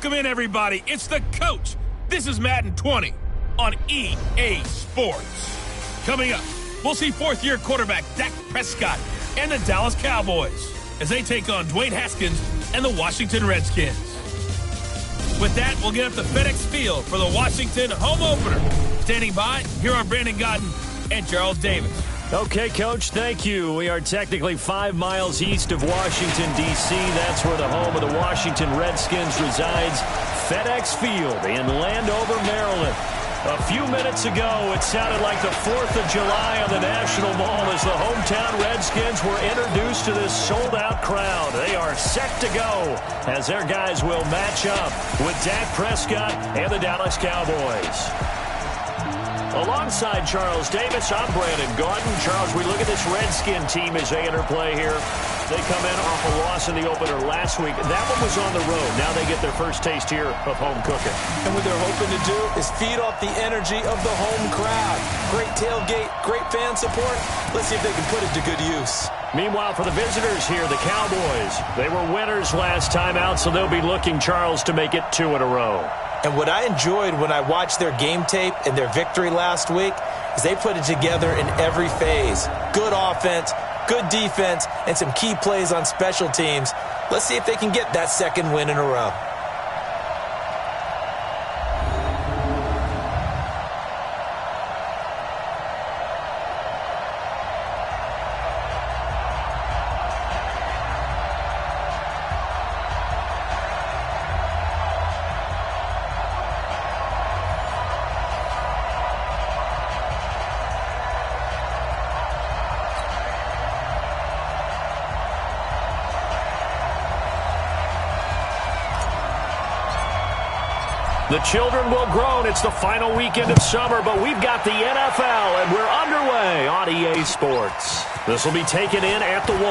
Welcome in, everybody. It's the coach. This is Madden 20 on EA Sports. Coming up, we'll see fourth-year quarterback Dak Prescott and the Dallas Cowboys as they take on Dwayne Haskins and the Washington Redskins. With that, we'll get up to FedEx Field for the Washington home opener. Standing by, here are Brandon Godden and Charles Davis. Okay, Coach, thank you. We are technically 5 miles east of Washington, D.C. That's where the home of the Washington Redskins resides, FedEx Field in Landover, Maryland. A few minutes ago, it sounded like the 4th of July on the National Mall as the hometown Redskins were introduced to this sold-out crowd. They are set to go as their guys will match up with Dak Prescott and the Dallas Cowboys. Alongside Charles Davis, I'm Brandon Gaudin. Charles, we look at this Redskin team as they enter play here. They come in off a loss in the opener last week. That one was on the road. Now they get their first taste here of home cooking. And what they're hoping to do is feed off the energy of the home crowd. Great tailgate, great fan support. Let's see if they can put it to good use. Meanwhile, for the visitors here, the Cowboys, they were winners last time out, so they'll be looking, Charles, to make it 2 in a row. And what I enjoyed when I watched their game tape and their victory last week is they put it together in every phase. Good offense, good defense, and some key plays on special teams. Let's see if they can get that second win in a row. The children will groan. It's the final weekend of summer, but we've got the NFL, and we're underway on EA Sports. This will be taken in at the 1.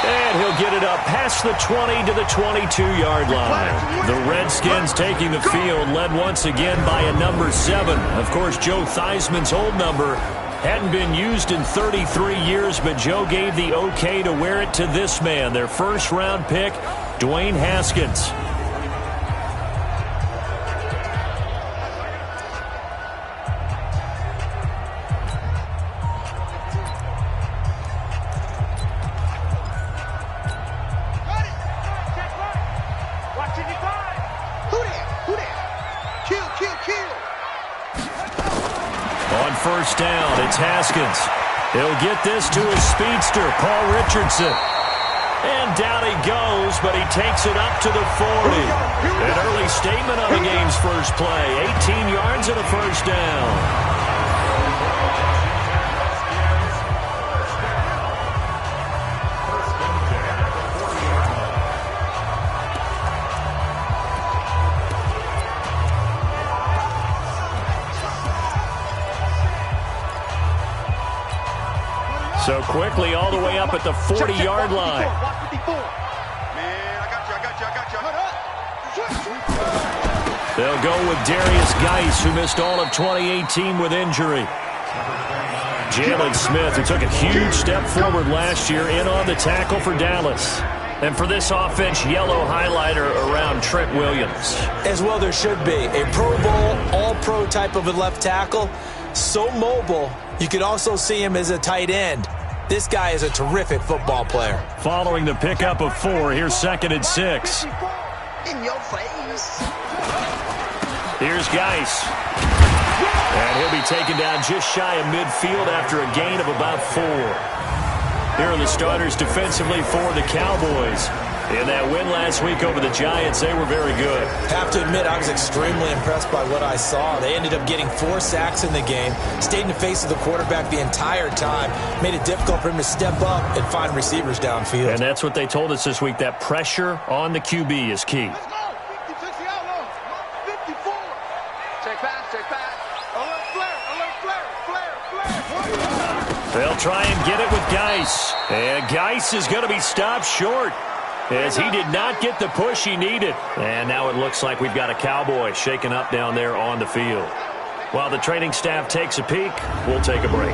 And he'll get it up past the 20 to the 22-yard line. The Redskins taking the field, led once again by a number 7. Of course, Joe Theismann's old number hadn't been used in 33 years, but Joe gave the okay to wear it to this man, their first-round pick, Dwayne Haskins. First down, it's Haskins. He'll get this to his speedster, Paul Richardson. And down he goes, but he takes it up to the 40. An early statement on the game's first play. 18 yards and a first down. So quickly all the way up at the 40-yard line. They'll go with Darius Geis, who missed all of 2018 with injury. Jalen Smith, who took a huge step forward last year, in on the tackle for Dallas. And for this offense, yellow highlighter around Trent Williams. As well there should be. A Pro Bowl, all-pro type of a left tackle. So mobile, you could also see him as a tight end. This guy is a terrific football player. Following the pickup of 4, here's 2nd and 6. In your face. Here's Geis. And he'll be taken down just shy of midfield after a gain of about 4. Here are the starters defensively for the Cowboys. In that win last week over the Giants, they were very good. Have to admit, I was extremely impressed by what I saw. They ended up getting 4 sacks in the game, stayed in the face of the quarterback the entire time, made it difficult for him to step up and find receivers downfield. And that's what they told us this week, that pressure on the QB is key. Let's go. 56 the outlaw. 54. Check back. Alert flare. They'll try and get it with Geis. And Geis is going to be stopped short, as he did not get the push he needed. And now it looks like we've got a Cowboy shaken up down there on the field. While the training staff takes a peek, we'll take a break.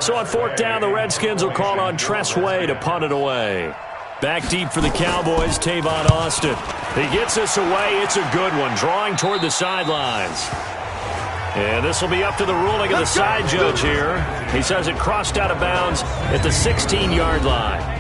So on 4th down, the Redskins will call on Tressway to punt it away. Back deep for the Cowboys, Tavon Austin. He gets us away. It's a good one, drawing toward the sidelines. And this will be up to the ruling of the side judge here. He says it crossed out of bounds at the 16-yard line.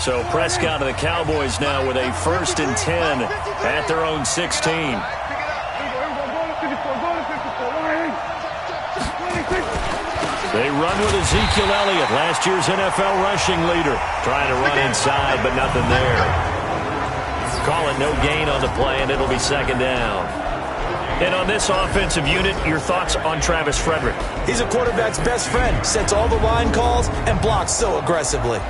So Prescott of the Cowboys now with a 1st and 10 at their own 16. They run with Ezekiel Elliott, last year's NFL rushing leader. Trying to run inside, but nothing there. Call it no gain on the play, and it'll be 2nd down. And on this offensive unit, your thoughts on Travis Frederick? He's a quarterback's best friend. Sets all the line calls and blocks so aggressively.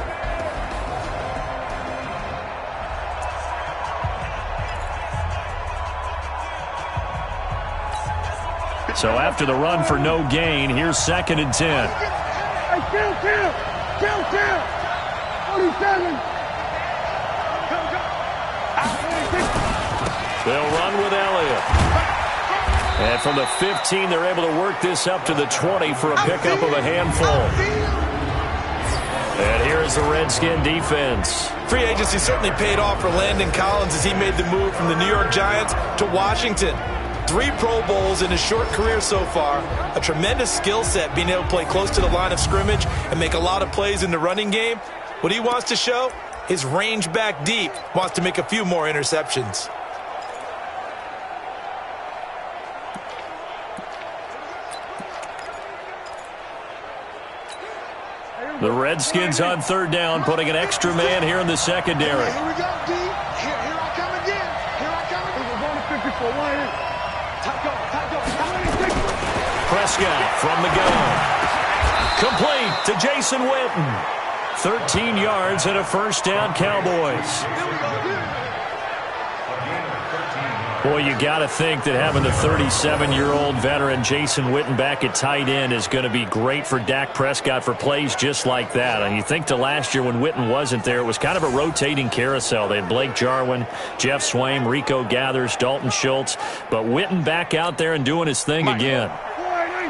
So after the run for no gain, here's 2nd and 10. They'll run with Elliott. And from the 15, they're able to work this up to the 20 for a pickup of a handful. And here's the Redskin defense. Free agency certainly paid off for Landon Collins as he made the move from the New York Giants to Washington. 3 Pro Bowls in his short career so far. A tremendous skill set, being able to play close to the line of scrimmage and make a lot of plays in the running game. What he wants to show, his range back deep, wants to make a few more interceptions. The Redskins on 3rd down, putting an extra man here in the secondary. Here we go, D. Here I come again. Here I come again. We're going to 54. Prescott from the gun. Complete to Jason Witten. 13 yards and a 1st down, Cowboys. Boy, you got to think that having the 37-year-old veteran Jason Witten back at tight end is going to be great for Dak Prescott for plays just like that. And you think to last year when Witten wasn't there, it was kind of a rotating carousel. They had Blake Jarwin, Jeff Swaim, Rico Gathers, Dalton Schultz. But Witten back out there and doing his thing again.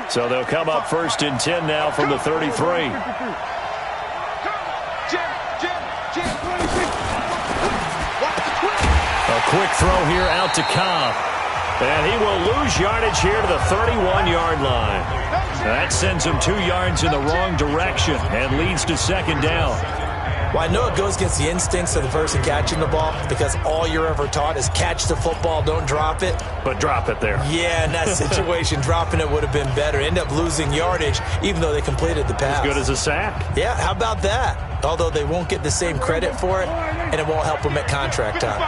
So they'll come up 1st and 10 now from the 33. A quick throw here out to Cobb. And he will lose yardage here to the 31-yard line. That sends him 2 yards in the wrong direction and leads to 2nd down. Well, I know it goes against the instincts of the person catching the ball because all you're ever taught is catch the football, don't drop it. But drop it there. Yeah, in that situation, dropping it would have been better. End up losing yardage even though they completed the pass. As good as a sack. Yeah, how about that? Although they won't get the same credit for it, and it won't help them at contract time.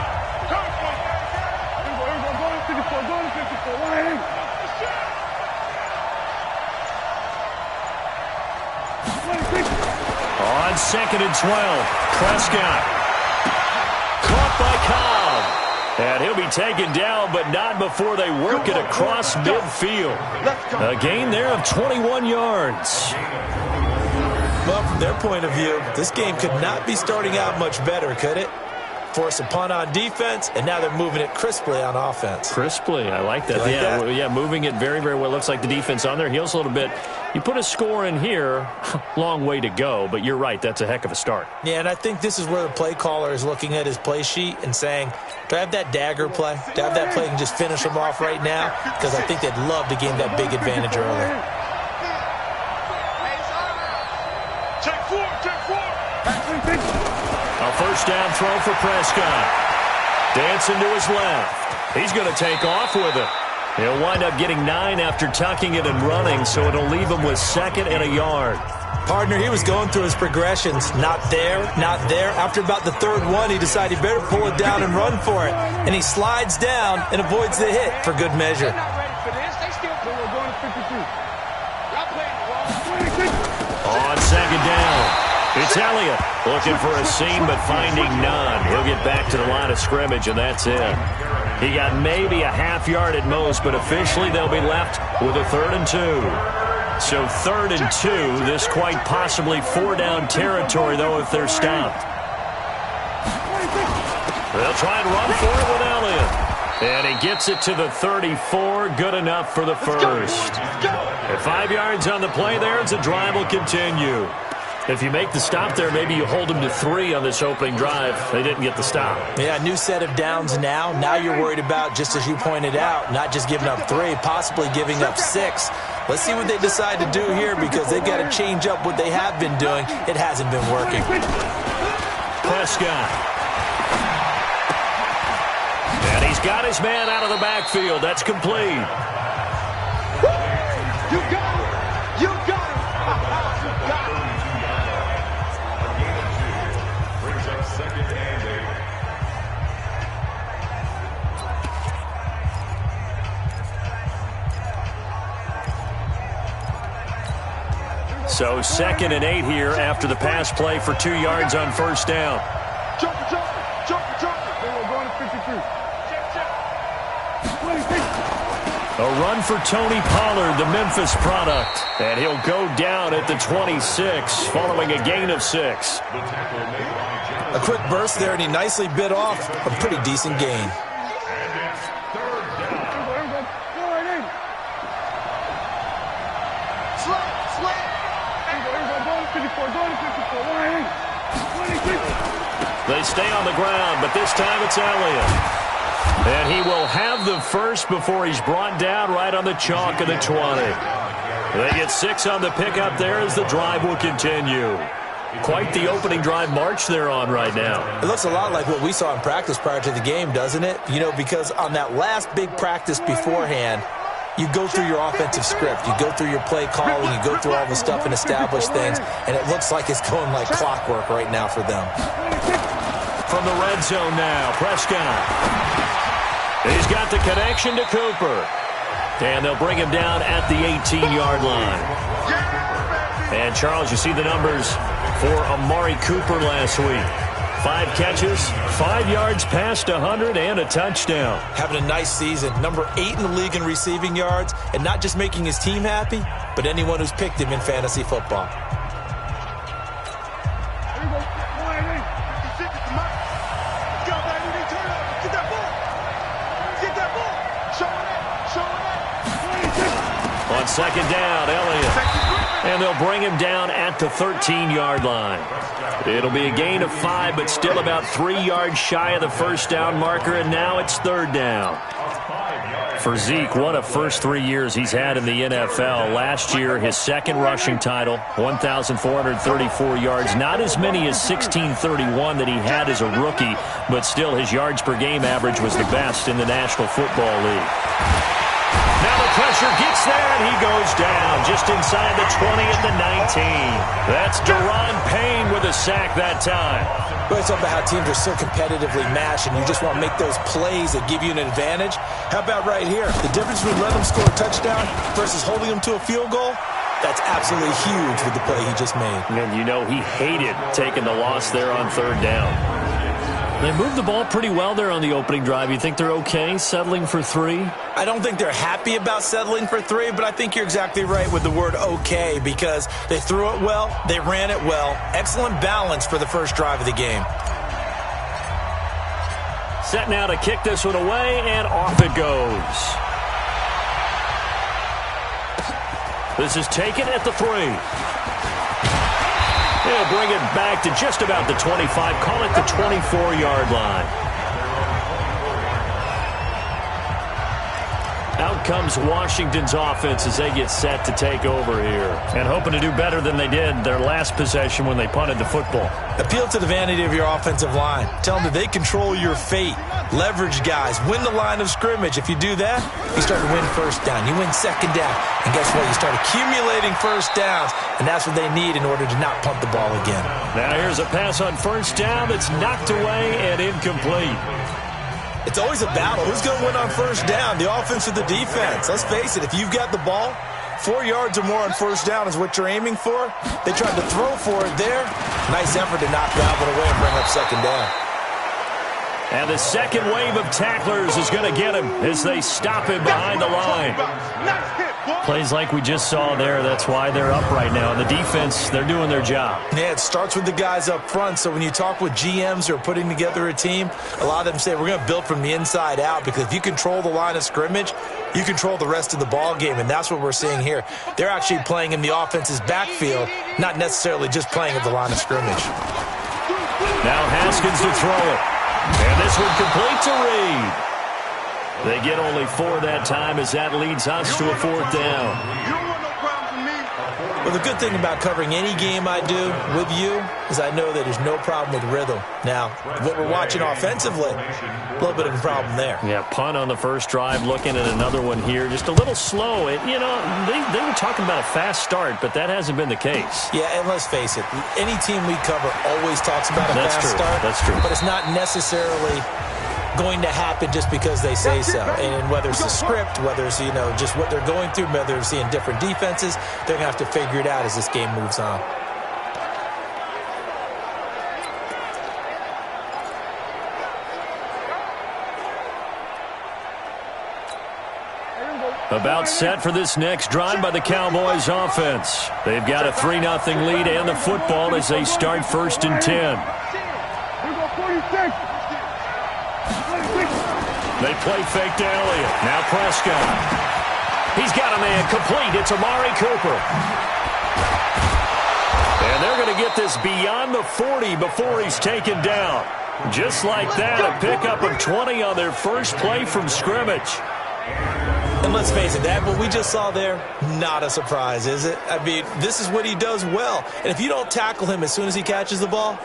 On 2nd and 12, Prescott. Caught by Cobb. And he'll be taken down, but not before they work it across midfield. A gain there of 21 yards. Well, from their point of view, this game could not be starting out much better, could it? Force a punt on defense, and now they're moving it crisply on offense. Crisply, I like that. Yeah, moving it very, very well. Looks like the defense on their heels a little bit. You put a score in here, long way to go, but you're right, that's a heck of a start. Yeah, and I think this is where the play caller is looking at his play sheet and saying, do I have that dagger play? Do I have that play and just finish them off right now? Because I think they'd love to gain that big advantage early. Check four. A 1st down throw for Prescott. Dancing to his left. He's going to take off with it. He'll wind up getting 9 after tucking it and running, so it'll leave him with 2nd and a yard. Partner, he was going through his progressions. Not there, not there. After about the 3rd one, he decided he better pull it down and run for it. And he slides down and avoids the hit for good measure. On 2nd down, it's Elliott looking for a seam but finding none. He'll get back to the line of scrimmage, and that's it. He got maybe a half yard at most, but officially they'll be left with a 3rd and 2. So 3rd and 2, this quite possibly 4-down territory, though, if they're stopped. They'll try and run for it with Elliott. And he gets it to the 34, good enough for the first. At 5 yards on the play there, as the drive will continue. If you make the stop there, maybe you hold them to 3 on this opening drive. They didn't get the stop. Yeah, new set of downs now. Now you're worried about, just as you pointed out, not just giving up 3, possibly giving up 6. Let's see what they decide to do here, because they've got to change up what they have been doing. It hasn't been working. Prescott. And he's got his man out of the backfield. That's complete. You got it. You got it. You got it. Brings up 2nd and 8. So 2nd and 8 here after the pass play for 2 yards on 1st down. Jump. They will go to 53. A run for Tony Pollard, the Memphis product. And he'll go down at the 26 following a gain of 6. A quick burst there, and he nicely bit off a pretty decent gain. They stay on the ground, but this time it's Elliott. And he will have the first before he's brought down right on the chalk of the 20. They get 6 on the pickup there as the drive will continue. Quite the opening drive march they're on right now. It looks a lot like what we saw in practice prior to the game, doesn't it? You know, because on that last big practice beforehand, you go through your offensive script. You go through your play calling. You go through all the stuff and establish things. And it looks like it's going like clockwork right now for them. From the red zone now, Prescott. He's got the connection to Cooper. And they'll bring him down at the 18-yard line. And, Charles, you see the numbers for Amari Cooper last week. 5 catches, 5 yards past 100, and a touchdown. Having a nice season. Number 8 in the league in receiving yards. And not just making his team happy, but anyone who's picked him in fantasy football. On 2nd down, Elliott. And they'll bring him down at the 13-yard line. It'll be a gain of 5, but still about 3 yards shy of the first down marker, and now it's 3rd down. For Zeke, what a first 3 years he's had in the NFL. Last year, his 2nd rushing title, 1,434 yards. Not as many as 1,631 that he had as a rookie, but still his yards per game average was the best in the National Football League. Now the pressure gets there, and he goes down just inside the 20 at the 19. That's Daron Payne with a sack that time. Well, it's all about how teams are so competitively matched, and you just want to make those plays that give you an advantage. How about right here? The difference between letting them score a touchdown versus holding them to a field goal, that's absolutely huge with the play he just made. And you know he hated taking the loss there on 3rd down. They moved the ball pretty well there on the opening drive. You think they're okay settling for 3? I don't think they're happy about settling for 3, but I think you're exactly right with the word okay, because they threw it well, they ran it well. Excellent balance for the first drive of the game. Set now to kick this one away, and off it goes. This is taken at the 3. They'll bring it back to just about the 25. Call it the 24-yard line. Out comes Washington's offense as they get set to take over here. And hoping to do better than they did their last possession when they punted the football. Appeal to the vanity of your offensive line. Tell them that they control your fate. Leverage guys. Win the line of scrimmage. If you do that, you start to win first down. You win 2nd down. And guess what? You start accumulating first downs. And that's what they need in order to not punt the ball again. Now here's a pass on 1st down that's knocked away and incomplete. It's always a battle. Who's going to win on 1st down, the offense or the defense? Let's face it, if you've got the ball, 4 yards or more on 1st down is what you're aiming for. They tried to throw for it there. Nice effort to knock that one away and bring up 2nd down. And the second wave of tacklers is going to get him as they stop him behind the line. Plays like we just saw there. That's why they're up right now. And the defense, they're doing their job. Yeah, it starts with the guys up front. So when you talk with GMs who are putting together a team, a lot of them say we're going to build from the inside out, because if you control the line of scrimmage, you control the rest of the ball game, and that's what we're seeing here. They're actually playing in the offense's backfield, not necessarily just playing at the line of scrimmage. Now Haskins to throw it. And this one complete to Reed. They get only 4 that time as that leads us to a 4th down. Well, the good thing about covering any game I do with you is I know that there's no problem with rhythm. Now, what we're watching offensively, a little bit of a problem there. Yeah, punt on the first drive, looking at another one here. Just a little slow. You know, they were talking about a fast start, but that hasn't been the case. Yeah, and let's face it, any team we cover always talks about a fast start. That's true. But it's not necessarily going to happen just because they say so. And whether it's the script, whether it's, you know, just what they're going through, whether they're seeing different defenses, they're going to have to figure it out as this game moves on. About set for this next drive by the Cowboys offense. They've got a 3-0 lead and the football as they start 1st and 10. They play fake to Elliott. Now Prescott. He's got a man complete. It's Amari Cooper. And they're going to get this beyond the 40 before he's taken down. Just like that, a pickup of 20 on their first play from scrimmage. And let's face it, that what we just saw there, not a surprise, is it? I mean, this is what he does well. And if you don't tackle him as soon as he catches the ball,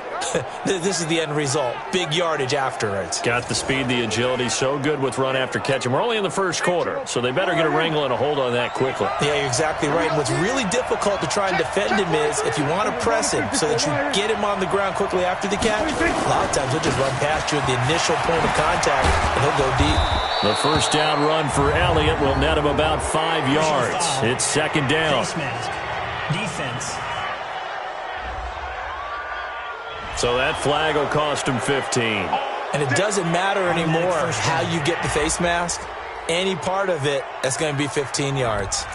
this is the end result. Big yardage afterwards. Got the speed, the agility, so good with run after catch. And we're only in the first quarter, so they better get a wrangle and a hold on that quickly. Yeah, you're exactly right. And what's really difficult to try and defend him is if you want to press him so that you get him on the ground quickly after the catch, a lot of times he'll just run past you at the initial point of contact, and he'll go deep. The first down run for Elliott will net him about 5 yards. It's 2nd down. Defense. So that flag will cost him 15. And it doesn't matter anymore how you get the face mask. Any part of it, that's going to be 15 yards.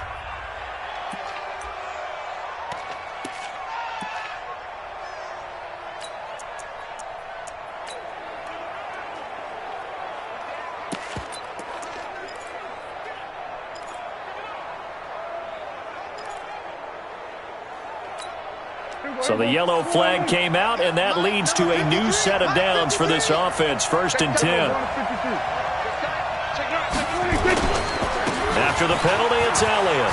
So the yellow flag came out, and that leads to a new set of downs for this offense. 1st and 10. After the penalty, it's Elliott.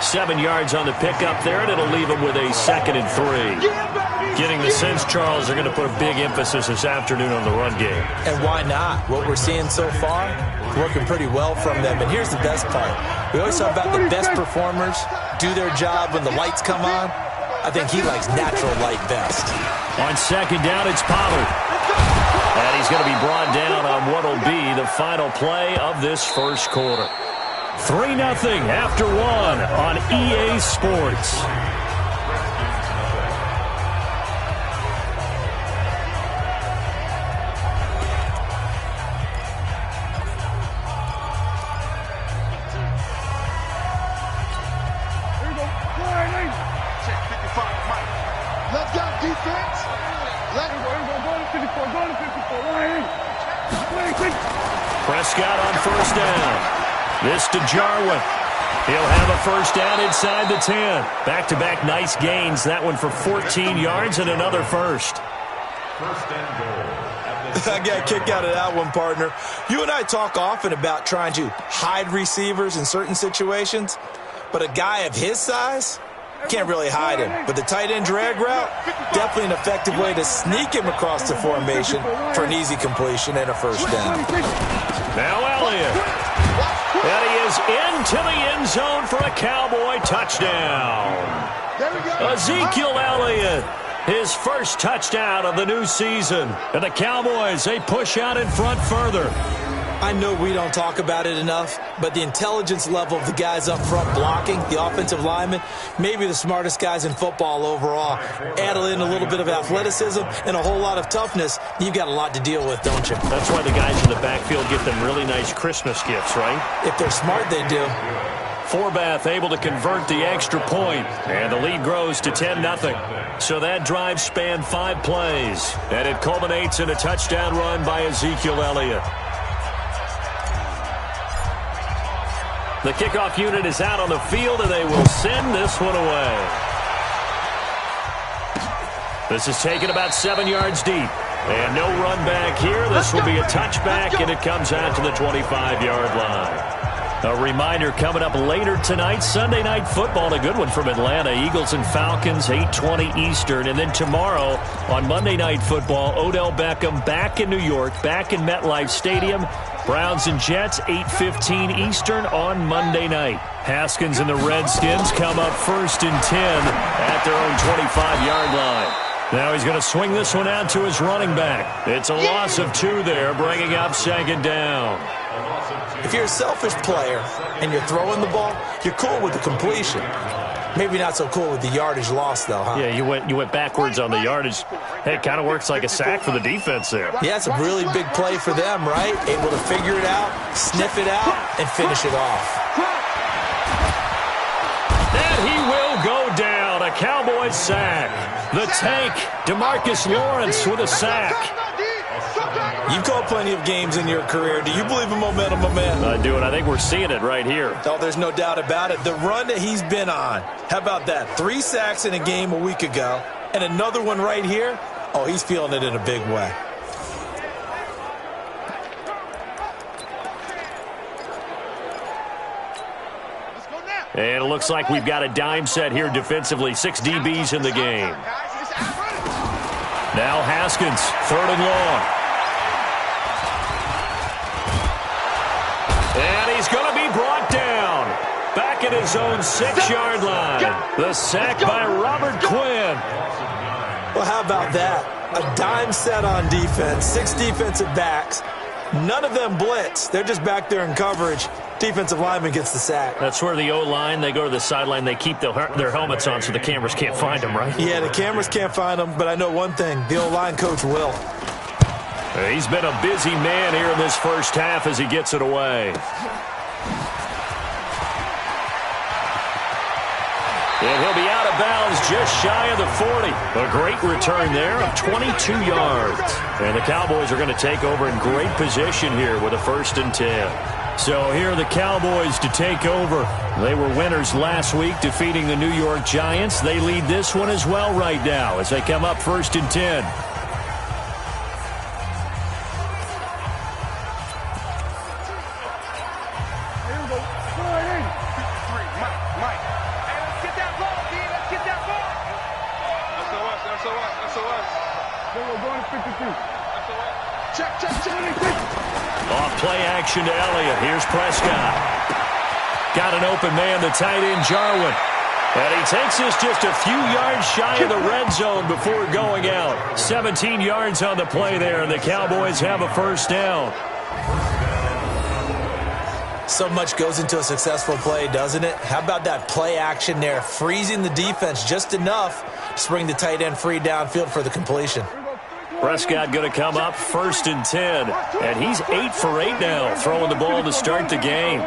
7 yards on the pickup there, and it'll leave him with a 2nd and 3. Getting the sense, Charles, they're going to put a big emphasis this afternoon on the run game. And why not? What we're seeing so far, working pretty well from them. And here's the best part. We always talk about the best performers do their job when the lights come on. I think he likes natural light best. On 2nd down, it's Pollard. And he's going to be brought down on what will be the final play of this first quarter. 3-0 after 1 on EA Sports. Prescott on 1st down. This to Jarwin. He'll have a 1st down inside the 10. Back-to-back nice gains. That one for 14 yards and another first. I got a kick out of that one, partner. You and I talk often about trying to hide receivers in certain situations, but a guy of his size can't really hide him. But the tight end drag route, definitely an effective way to sneak him across the formation for an easy completion and a 1st down. Now Elliott. And he is into the end zone for a Cowboy touchdown. Ezekiel Elliott, his first touchdown of the new season. And the Cowboys, they push out in front further. I know we don't talk about it enough, but the intelligence level of the guys up front blocking, the offensive linemen, maybe the smartest guys in football overall. Add in a little bit of athleticism and a whole lot of toughness, you've got a lot to deal with, don't you? That's why the guys in the backfield get them really nice Christmas gifts, right? If they're smart, they do. Forbath able to convert the extra point, and the lead grows to 10-0. So that drive spanned 5 plays, and it culminates in a touchdown run by Ezekiel Elliott. The kickoff unit is out on the field, and they will send this one away. This is taken about 7 yards deep. And no run back here. This will be a touchback, and it comes out to the 25-yard line. A reminder coming up later tonight, Sunday Night Football, a good one from Atlanta. Eagles and Falcons, 8:20 Eastern. And then tomorrow on Monday Night Football, Odell Beckham back in New York, back in MetLife Stadium. Browns and Jets, 8:15 Eastern on Monday night. Haskins and the Redskins come up 1st and 10 at their own 25-yard line. Now he's going to swing this one out to his running back. It's a loss of 2 there, bringing up 2nd down. If you're a selfish player and you're throwing the ball, you're cool with the completion. Maybe not so cool with the yardage loss, though, huh? Yeah, you went backwards on the yardage. Hey, it kind of works like a sack for the defense there. Yeah, it's a really big play for them, right? Able to figure it out, sniff it out, and finish it off. And he will go down. A Cowboys sack. The tank, DeMarcus Lawrence with a sack. You've called plenty of games in your career. Do you believe in momentum, my man? I do, and I think we're seeing it right here. Oh, there's no doubt about it. The run that he's been on. How about that? 3 sacks in a game a week ago, and another one right here. Oh, he's feeling it in a big way. And it looks like we've got a dime set here defensively. 6 DBs in the game. Now Haskins, 3rd and long. And he's going to be brought down. Back at his own 6-yard line. The sack by Robert Quinn. Well, how about that? A dime set on defense. 6 defensive backs. None of them blitz. They're just back there in coverage. Defensive lineman gets the sack. That's where the O-line, they go to the sideline, they keep their helmets on so the cameras can't find them, right? Yeah, the cameras can't find them, but I know one thing. The O-line coach will. He's been a busy man here in this first half as he gets it away. And he'll be out of bounds just shy of the 40. A great return there of 22 yards. And the Cowboys are going to take over in great position here with a 1st and 10. So here are the Cowboys to take over. They were winners last week, defeating the New York Giants. They lead this one as well right now as they come up 1st and 10. Off play action to Elliott. Here's Prescott. Got an open man, the tight end, Jarwin. And he takes this just a few yards shy of the red zone before going out. 17 yards on the play there, and the Cowboys have a 1st down. So much goes into a successful play, doesn't it? How about that play action there, freezing the defense just enough to bring the tight end free downfield for the completion. Prescott going to come up 1st and 10, and he's 8 for 8 now, throwing the ball to start the game.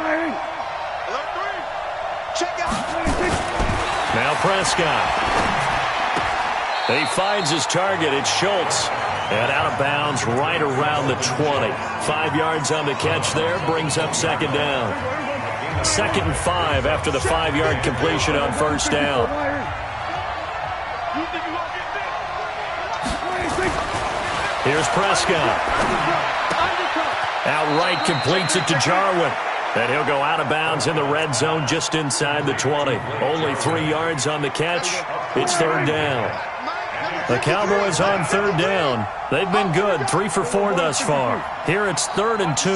Now Prescott. He finds his target. It's Schultz. And out of bounds right around the 20. 5 yards on the catch there, brings up 2nd down. 2nd and 5 after the 5-yard completion on 1st down. Here's Prescott. Outright completes it to Jarwin. And he'll go out of bounds in the red zone just inside the 20. Only 3 yards on the catch. It's 3rd down. The Cowboys on 3rd down. They've been good, 3 for 4 thus far. Here it's 3rd and 2.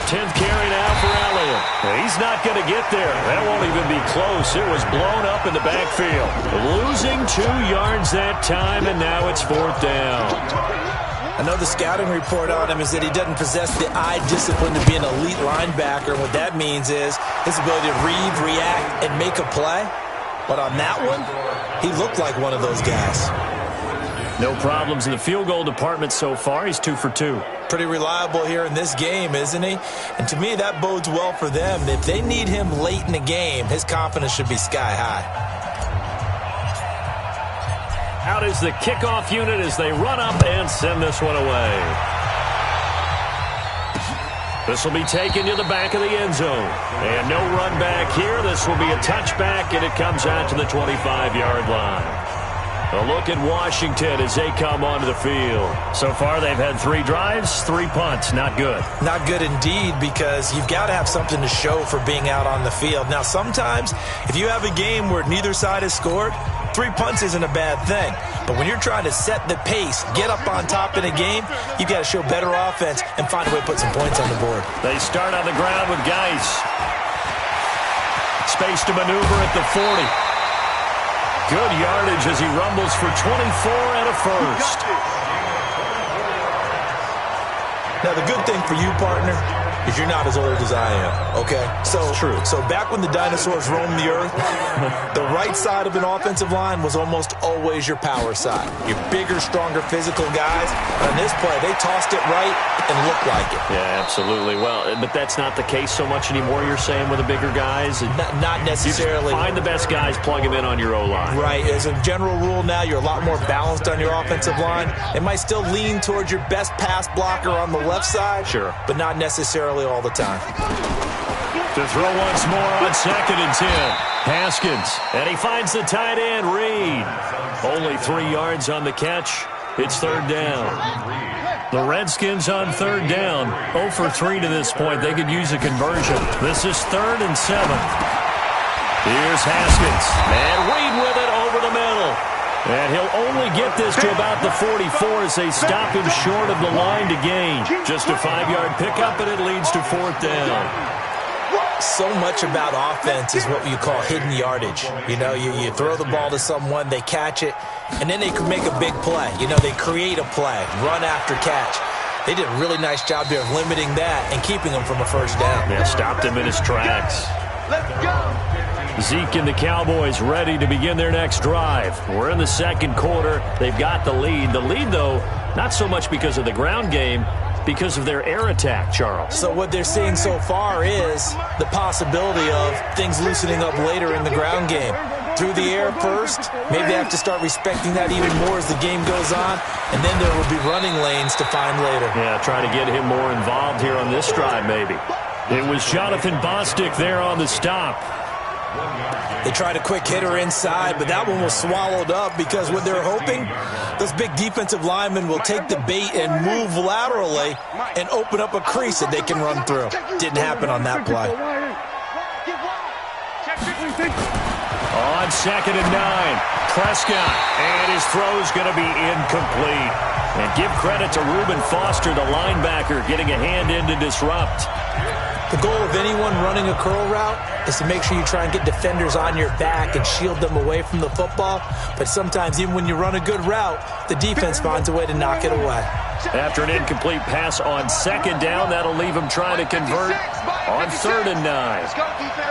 10th carry now for Elliott. He's not going to get there. That won't even be close. It was blown up in the backfield. Losing 2 yards that time, and now it's 4th down. I know the scouting report on him is that he doesn't possess the eye discipline to be an elite linebacker. What that means is his ability to read, react, and make a play. But on that one, he looked like one of those guys. No problems in the field goal department so far. He's 2 for 2. Pretty reliable here in this game, isn't he? And to me, that bodes well for them. If they need him late in the game, his confidence should be sky high. Out is the kickoff unit as they run up and send this one away. This will be taken to the back of the end zone. And no run back here. This will be a touchback, and it comes out to the 25-yard line. A look at Washington as they come onto the field. So far, they've had 3 drives, 3 punts. Not good. Not good indeed, because you've got to have something to show for being out on the field. Now, sometimes, if you have a game where neither side has scored, 3 punts isn't a bad thing. But when you're trying to set the pace, get up on top in a game, you've got to show better offense and find a way to put some points on the board. They start on the ground with Geis. Space to maneuver at the 40. Good yardage as he rumbles for 24 and a first. Now, the good thing for you, partner, is you're not as old as I am, okay? So, true. So back when the dinosaurs roamed the earth, the right side of an offensive line was almost always your power side. Your bigger, stronger, physical guys. But on this play, they tossed it right and looked like it. Yeah, absolutely. Well, but that's not the case so much anymore, you're saying, with the bigger guys? Not necessarily. You find the best guys, plug them in on your O-line. Right. As a general rule now, you're a lot more balanced on your offensive line. It might still lean towards your best pass blocker on the left side. Sure. But not necessarily all the time. To throw once more on 2nd and 10. Haskins. And he finds the tight end, Reed. Only 3 yards on the catch. It's 3rd down. The Redskins on 3rd down. 0 for 3 to this point. They could use a conversion. This is 3rd and 7. Here's Haskins. And Reed with it over the middle. And he'll only get this to about the 44 as they stop him short of the line to gain. Just a 5-yard pickup, and it leads to 4th down. So much about offense is what you call hidden yardage. You know, you throw the ball to someone, they catch it, and then they can make a big play. You know, they create a play, run after catch. They did a really nice job there of limiting that and keeping him from a first down. Yeah, stopped him in his tracks. Let's go. Zeke and the Cowboys ready to begin their next drive. We're in the 2nd quarter. They've got the lead. The lead, though, not so much because of the ground game, because of their air attack, Charles. So what they're seeing so far is the possibility of things loosening up later in the ground game. Through the air first, maybe they have to start respecting that even more as the game goes on, and then there will be running lanes to find later. Yeah, try to get him more involved here on this drive, maybe. It was Jonathan Bostic there on the stop. They tried a quick hitter inside, but that one was swallowed up because what they're hoping, those big defensive linemen will take the bait and move laterally and open up a crease that they can run through. Didn't happen on that play. On 2nd and 9, Prescott, and his throw's going to be incomplete. And give credit to Reuben Foster, the linebacker, getting a hand in to disrupt. The goal of anyone running a curl route is to make sure you try and get defenders on your back and shield them away from the football. But sometimes even when you run a good route, the defense finds a way to knock it away. After an incomplete pass on 2nd down, that'll leave him trying to convert on 3rd and 9. Let's go, defense.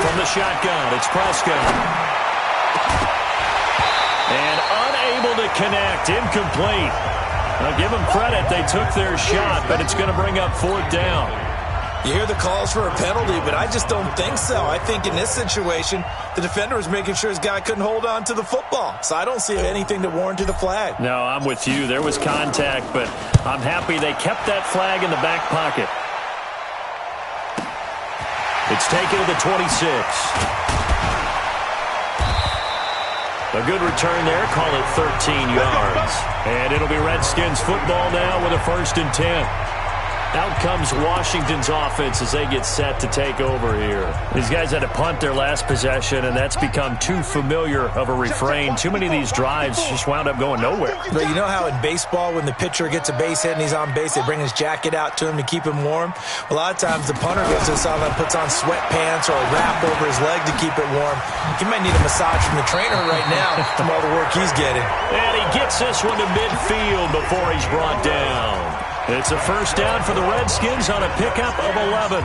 From the shotgun, it's Prescott. And unable to connect, incomplete. Now give them credit, they took their shot, but it's going to bring up 4th down. You hear the calls for a penalty, but I just don't think so. I think in this situation, the defender was making sure his guy couldn't hold on to the football. So I don't see anything that warranted a flag. No, I'm with you. There was contact, but I'm happy they kept that flag in the back pocket. It's taken to the 26. A good return there. Call it 13 yards. And it'll be Redskins football now with a 1st and 10. Out comes Washington's offense as they get set to take over here. These guys had to punt their last possession, and that's become too familiar of a refrain. Too many of these drives just wound up going nowhere. But you know how in baseball, when the pitcher gets a base hit and he's on base, they bring his jacket out to him to keep him warm? A lot of times the punter goes to the sideline, puts on sweatpants or a wrap over his leg to keep it warm. He might need a massage from the trainer right now from all the work he's getting. And he gets this one to midfield before he's brought down. It's a first down for the Redskins on a pickup of 11.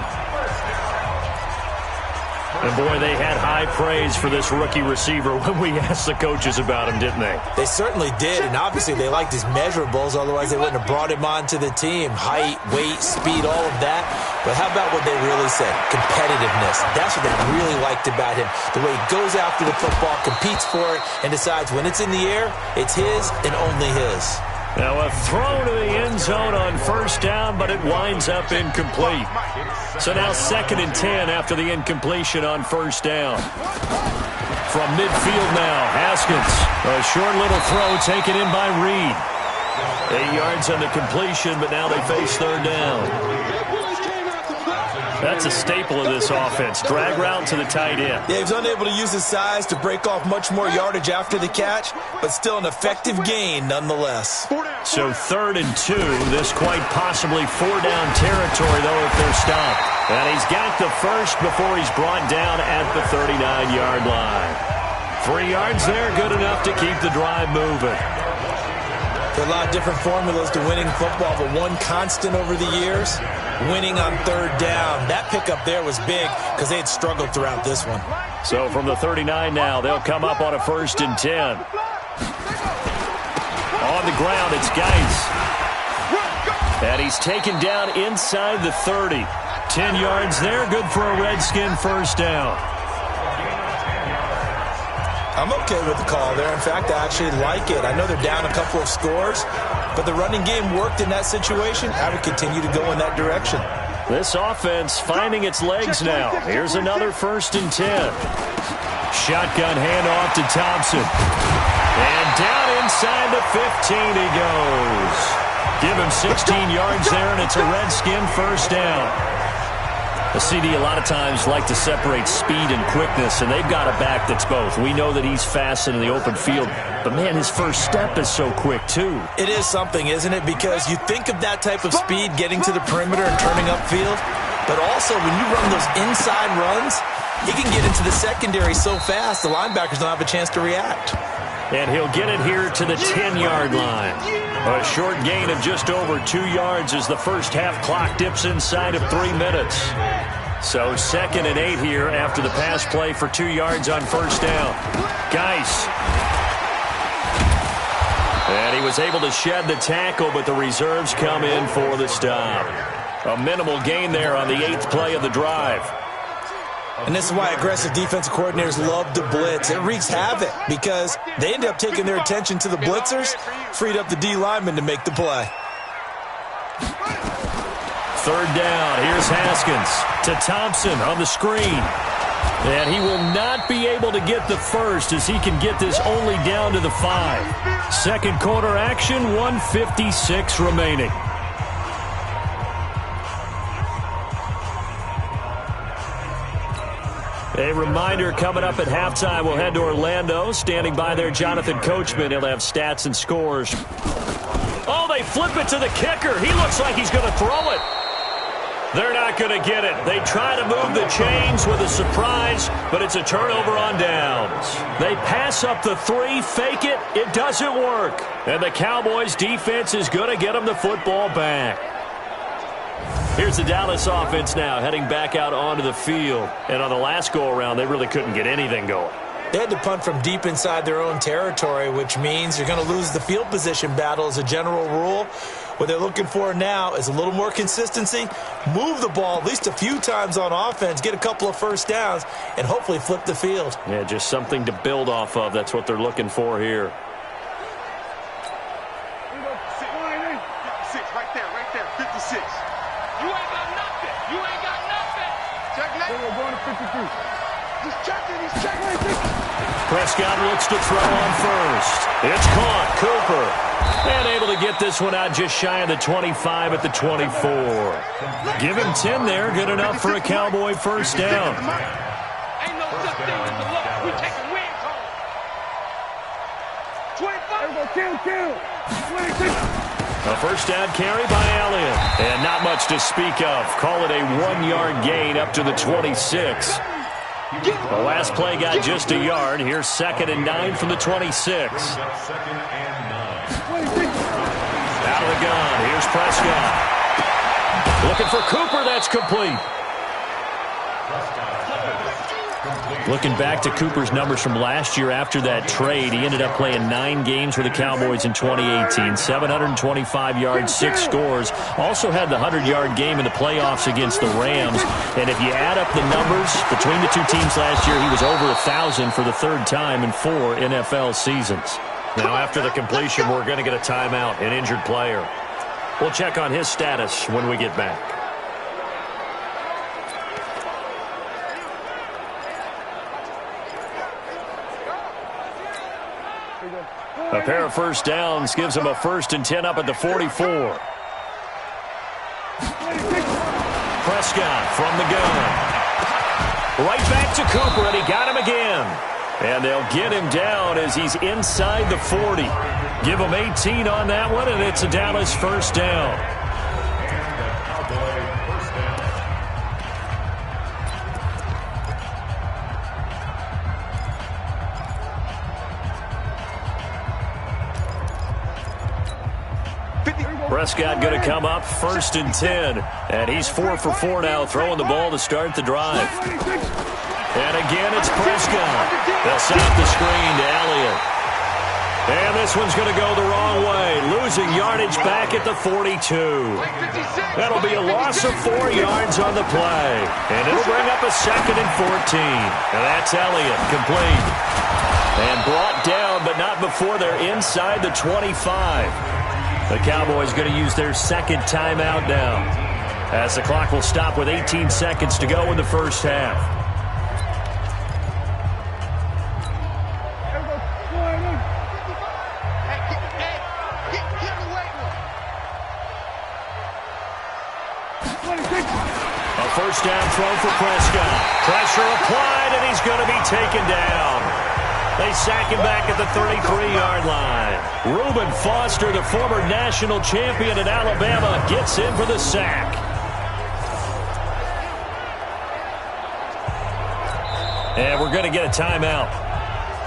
And, boy, they had high praise for this rookie receiver when we asked the coaches about him, didn't they? They certainly did, and obviously they liked his measurables. Otherwise, they wouldn't have brought him onto the team. Height, weight, speed, all of that. But how about what they really said? Competitiveness. That's what they really liked about him. The way he goes after the football, competes for it, and decides when it's in the air, it's his and only his. Now a throw to the end zone on first down, but it winds up incomplete. So now 2nd and 10 after the incompletion on first down. From midfield now, Haskins. A short little throw taken in by Reed. 8 yards on the completion, but now they face third down. That's a staple of this offense. Drag route to the tight end. Yeah, he was unable to use his size to break off much more yardage after the catch, but still an effective gain nonetheless. So 3rd and 2. This quite possibly 4-down territory, though, if they're stopped. And he's got the first before he's brought down at the 39-yard line. 3 yards there, good enough to keep the drive moving. There are a lot of different formulas to winning football, but one constant over the years, winning on third down. That pickup there was big because they had struggled throughout this one. So from the 39 now, they'll come up on a 1st and 10. On the ground, it's Geis. And he's taken down inside the 30. 10 yards there, good for a Redskin first down. I'm okay with the call there. In fact, I actually like it. I know they're down a couple of scores, but the running game worked in that situation. I would continue to go in that direction. This offense finding its legs now. Here's another 1st and 10. Shotgun handoff to Thompson. And down inside the 15 he goes. Give him 16 yards there, and it's a Redskin first down. The CD a lot of times like to separate speed and quickness, and they've got a back that's both. We know that he's fast in the open field, but, man, his first step is so quick, too. It is something, isn't it? Because you think of that type of speed getting to the perimeter and turning upfield, but also when you run those inside runs, he can get into the secondary so fast the linebackers don't have a chance to react. And he'll get it here to the 10-yard line. A short gain of just over 2 yards as the first half clock dips inside of 3 minutes. So 2nd and 8 here after the pass play for 2 yards on first down. Geis. And he was able to shed the tackle, but the reserves come in for the stop. A minimal gain there on the 8th play of the drive. And this is why aggressive defensive coordinators love to blitz. It wreaks havoc because they end up taking their attention to the blitzers, freed up the D lineman to make the play. 3rd down. Here's Haskins to Thompson on the screen. And he will not be able to get the first as he can get this only down to the 5. Second quarter action, 1:56 remaining. A reminder coming up at halftime, we'll head to Orlando. Standing by there, Jonathan Coachman. He'll have stats and scores. Oh, they flip it to the kicker. He looks like he's going to throw it. They're not going to get it. They try to move the chains with a surprise, but it's a turnover on downs. They pass up the 3, fake it. It doesn't work. And the Cowboys defense is going to get them the football back. Here's the Dallas offense now heading back out onto the field. And on the last go-around, they really couldn't get anything going. They had to punt from deep inside their own territory, which means you're going to lose the field position battle as a general rule. What they're looking for now is a little more consistency, move the ball at least a few times on offense, get a couple of first downs, and hopefully flip the field. Yeah, just something to build off of. That's what they're looking for here. Right there, 56. You ain't got nothing. You ain't got nothing. Check that. We're going to 53. He's checking. Prescott looks to throw on first. It's caught. Cooper. And able to get this one out just shy of the 25 at the 24. Give him 10 there. Good enough for a Cowboy first down. Ain't no such thing as a loss. We taking wins home. 25. A first down carry by Elliott. And not much to speak of. Call it a 1-yard gain up to the 26. The last play got just a yard. Here's 2nd and 9 from the 26. Out of the gun. Here's Prescott. Looking for Cooper. That's complete. Looking back to Cooper's numbers from last year after that trade, he ended up playing 9 games for the Cowboys in 2018. 725 yards, 6 scores. Also had the 100-yard game in the playoffs against the Rams. And if you add up the numbers between the two teams last year, he was over 1,000 for the 3rd time in 4 NFL seasons. Now, after the completion, we're going to get a timeout, an injured player. We'll check on his status when we get back. A pair of first downs gives him a 1st and 10 up at the 44. Prescott from the gun. Right back to Cooper, and he got him again. And they'll get him down as he's inside the 40. Give him 18 on that one, and it's a Dallas first down. Prescott going to come up 1st and 10. And he's 4 for 4 now, throwing the ball to start the drive. And again, it's Prescott. They'll set up the screen to Elliott. And this one's going to go the wrong way. Losing yardage back at the 42. That'll be a loss of 4 yards on the play. And it'll bring up a 2nd and 14. And that's Elliott, complete. And brought down, but not before they're inside the 25. The Cowboys going to use their 2nd timeout now, as the clock will stop with 18 seconds to go in the first half. A first down throw for Prescott. Pressure applied, and he's going to be taken down. They sack him back at the 33-yard line. Reuben Foster, the former national champion at Alabama, gets in for the sack. And we're going to get a timeout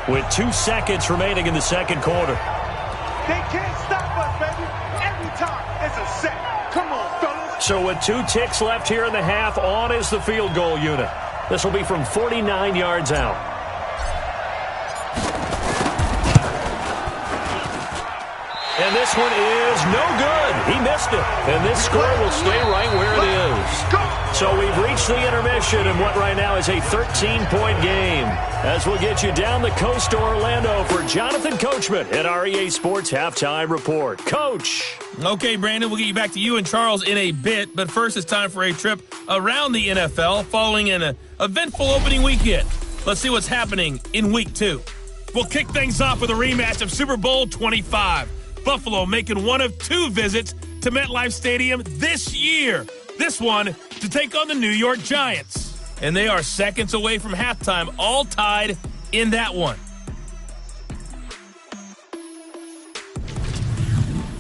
with 2 seconds remaining in the 2nd quarter. They can't stop us, baby. Every time it's a sack. Come on, fellas. So with 2 ticks left here in the half, on is the field goal unit. This will be from 49 yards out. And this one is no good. He missed it. And this score will stay right where it is. So we've reached the intermission in what right now is a 13-point game, as we'll get you down the coast to Orlando for Jonathan Coachman at our EA Sports Halftime Report. Coach. Okay, Brandon, we'll get you back to you and Charles in a bit. But first, it's time for a trip around the NFL following an eventful opening weekend. Let's see what's happening in Week 2. We'll kick things off with a rematch of Super Bowl 25. Buffalo making one of 2 visits to MetLife Stadium this year. This one to take on the New York Giants. And they are seconds away from halftime, all tied in that one.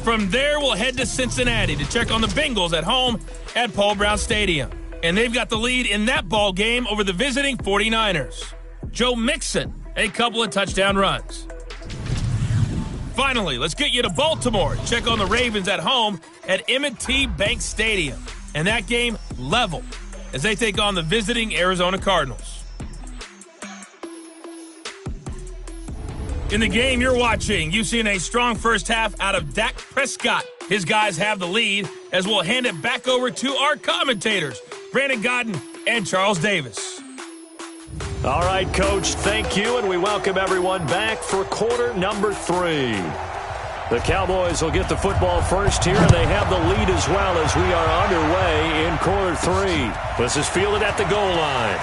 From there, we'll head to Cincinnati to check on the Bengals at home at Paul Brown Stadium. And they've got the lead in that ball game over the visiting 49ers. Joe Mixon, a couple of touchdown runs. Finally, let's get you to Baltimore. Check on the Ravens at home at M&T Bank Stadium. And that game level as they take on the visiting Arizona Cardinals. In the game you're watching, you've seen a strong first half out of Dak Prescott. His guys have the lead, as we'll hand it back over to our commentators, Brandon Godden and Charles Davis. All right, Coach, thank you, and we welcome everyone back for quarter number 3. The Cowboys will get the football first here, and they have the lead as well as we are underway in quarter 3. This is fielded at the goal line.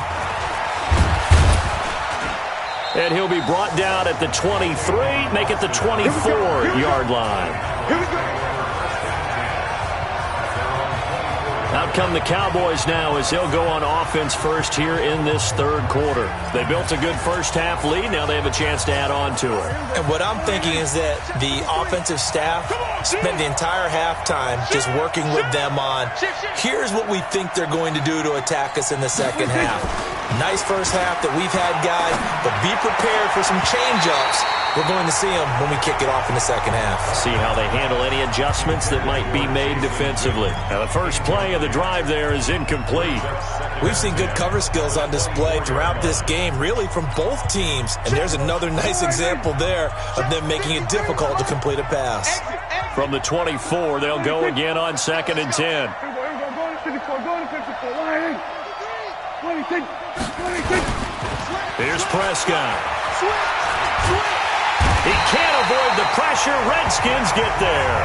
And he'll be brought down at the 23, make it the 24-yard line. Here we go. Out come the Cowboys now as they'll go on offense first here in this third quarter. They built a good first-half lead. Now they have a chance to add on to it. And what I'm thinking is that the offensive staff spent the entire halftime just working with them on, here's what we think they're going to do to attack us in the second half. Nice first half that we've had, guys, but be prepared for some change-ups. We're going to see them when we kick it off in the second half. See how they handle any adjustments that might be made defensively. Now the first play of the drive there is incomplete. We've seen good cover skills on display throughout this game, really from both teams. And there's another nice example there of them making it difficult to complete a pass. From the 24, they'll go again on 2nd and 10. Here's Prescott. He can't avoid the pressure. Redskins get there.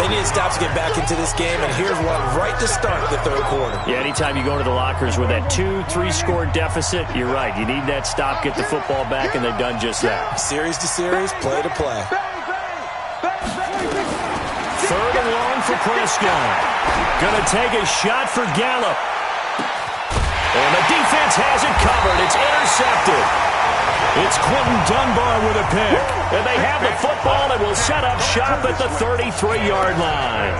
They need to stop to get back into this game, and here's one right to start the third quarter. Yeah, anytime you go to the lockers with that 2-3 score deficit, you're right. You need that stop, get the football back, and they've done just that. Series to series, play to play. 3rd and long for Prescott. Gonna take a shot for Gallup. And the defense has it covered. It's intercepted. It's Quentin Dunbar with a pick. And they have the football and will set up shop at the 33-yard line.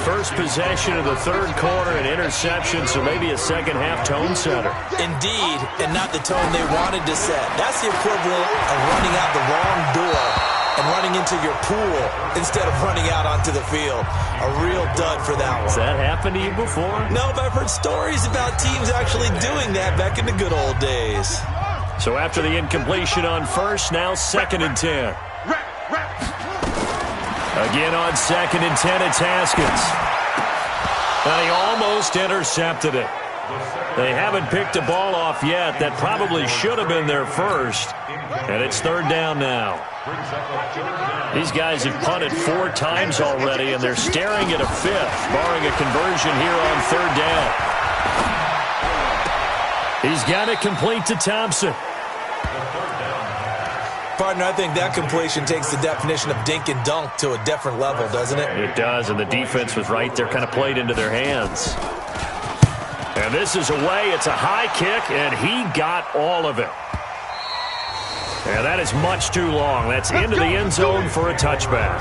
First possession of the third quarter, an interception, so maybe a second-half tone setter. Indeed, and not the tone they wanted to set. That's the equivalent of running out the wrong door and running into your pool instead of running out onto the field. A real dud for that one. Has that happened to you before? No, but I've heard stories about teams actually doing that back in the good old days. So after the incompletion on first, now 2nd and 10. Again on 2nd and 10, it's Haskins. And he almost intercepted it. They haven't picked a ball off yet. That probably should have been their first. And it's 3rd down now. These guys have punted 4 times already, and they're staring at a 5th, barring a conversion here on 3rd down. He's got it complete to Thompson. Partner, I think that completion takes the definition of dink and dunk to a different level, doesn't it? It does, and the defense was right there, kind of played into their hands. And this is away. It's a high kick, and he got all of it. And that is much too long. That's into the end zone for a touchback.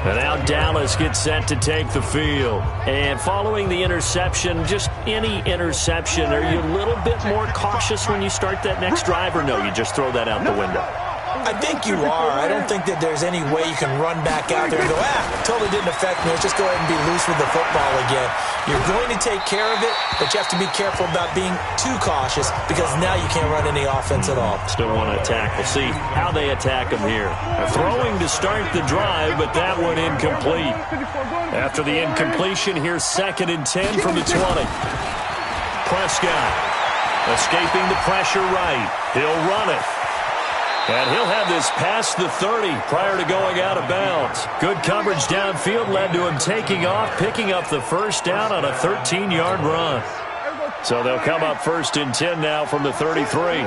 And now Dallas gets set to take the field. And following the interception, just any interception, are you a little bit more cautious when you start that next drive, or no, you just throw that out the window? I think you are. I don't think that there's any way you can run back out there and go, totally didn't affect me. Let's just go ahead and be loose with the football again. You're going to take care of it, but you have to be careful about being too cautious because now you can't run any offense at all. Still want to attack. We'll see how they attack him here. Throwing to start the drive, but that one incomplete. After the incompletion, here's 2nd and 10 from the 20. Prescott escaping the pressure right. He'll run it. And he'll have this past the 30 prior to going out of bounds. Good coverage downfield led to him taking off, picking up the first down on a 13-yard run. So they'll come up 1st and 10 now from the 33.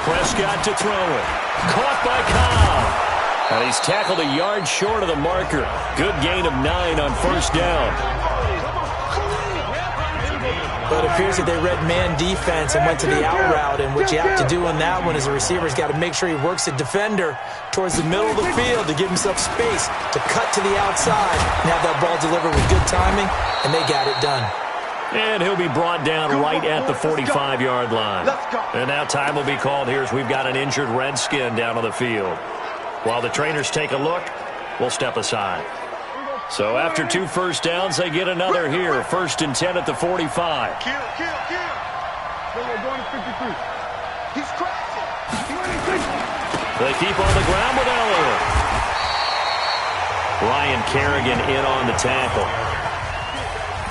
Prescott to throw it. Caught by Cobb. And he's tackled a yard short of the marker. Good gain of 9 on 1st down. But it appears that they read man defense and went to the out route, and what you have to do on that one is the receiver's got to make sure he works the defender towards the middle of the field to give himself space to cut to the outside and have that ball delivered with good timing, and they got it done. And he'll be brought down right at the 45-yard line. And now time will be called here as we've got an injured Redskin down on the field. While the trainers take a look, we'll step aside. So after 2 first downs, they get another here. 1st and 10 at the 45. Kill. He's crashing. They keep on the ground with Elliott. Ryan Kerrigan in on the tackle.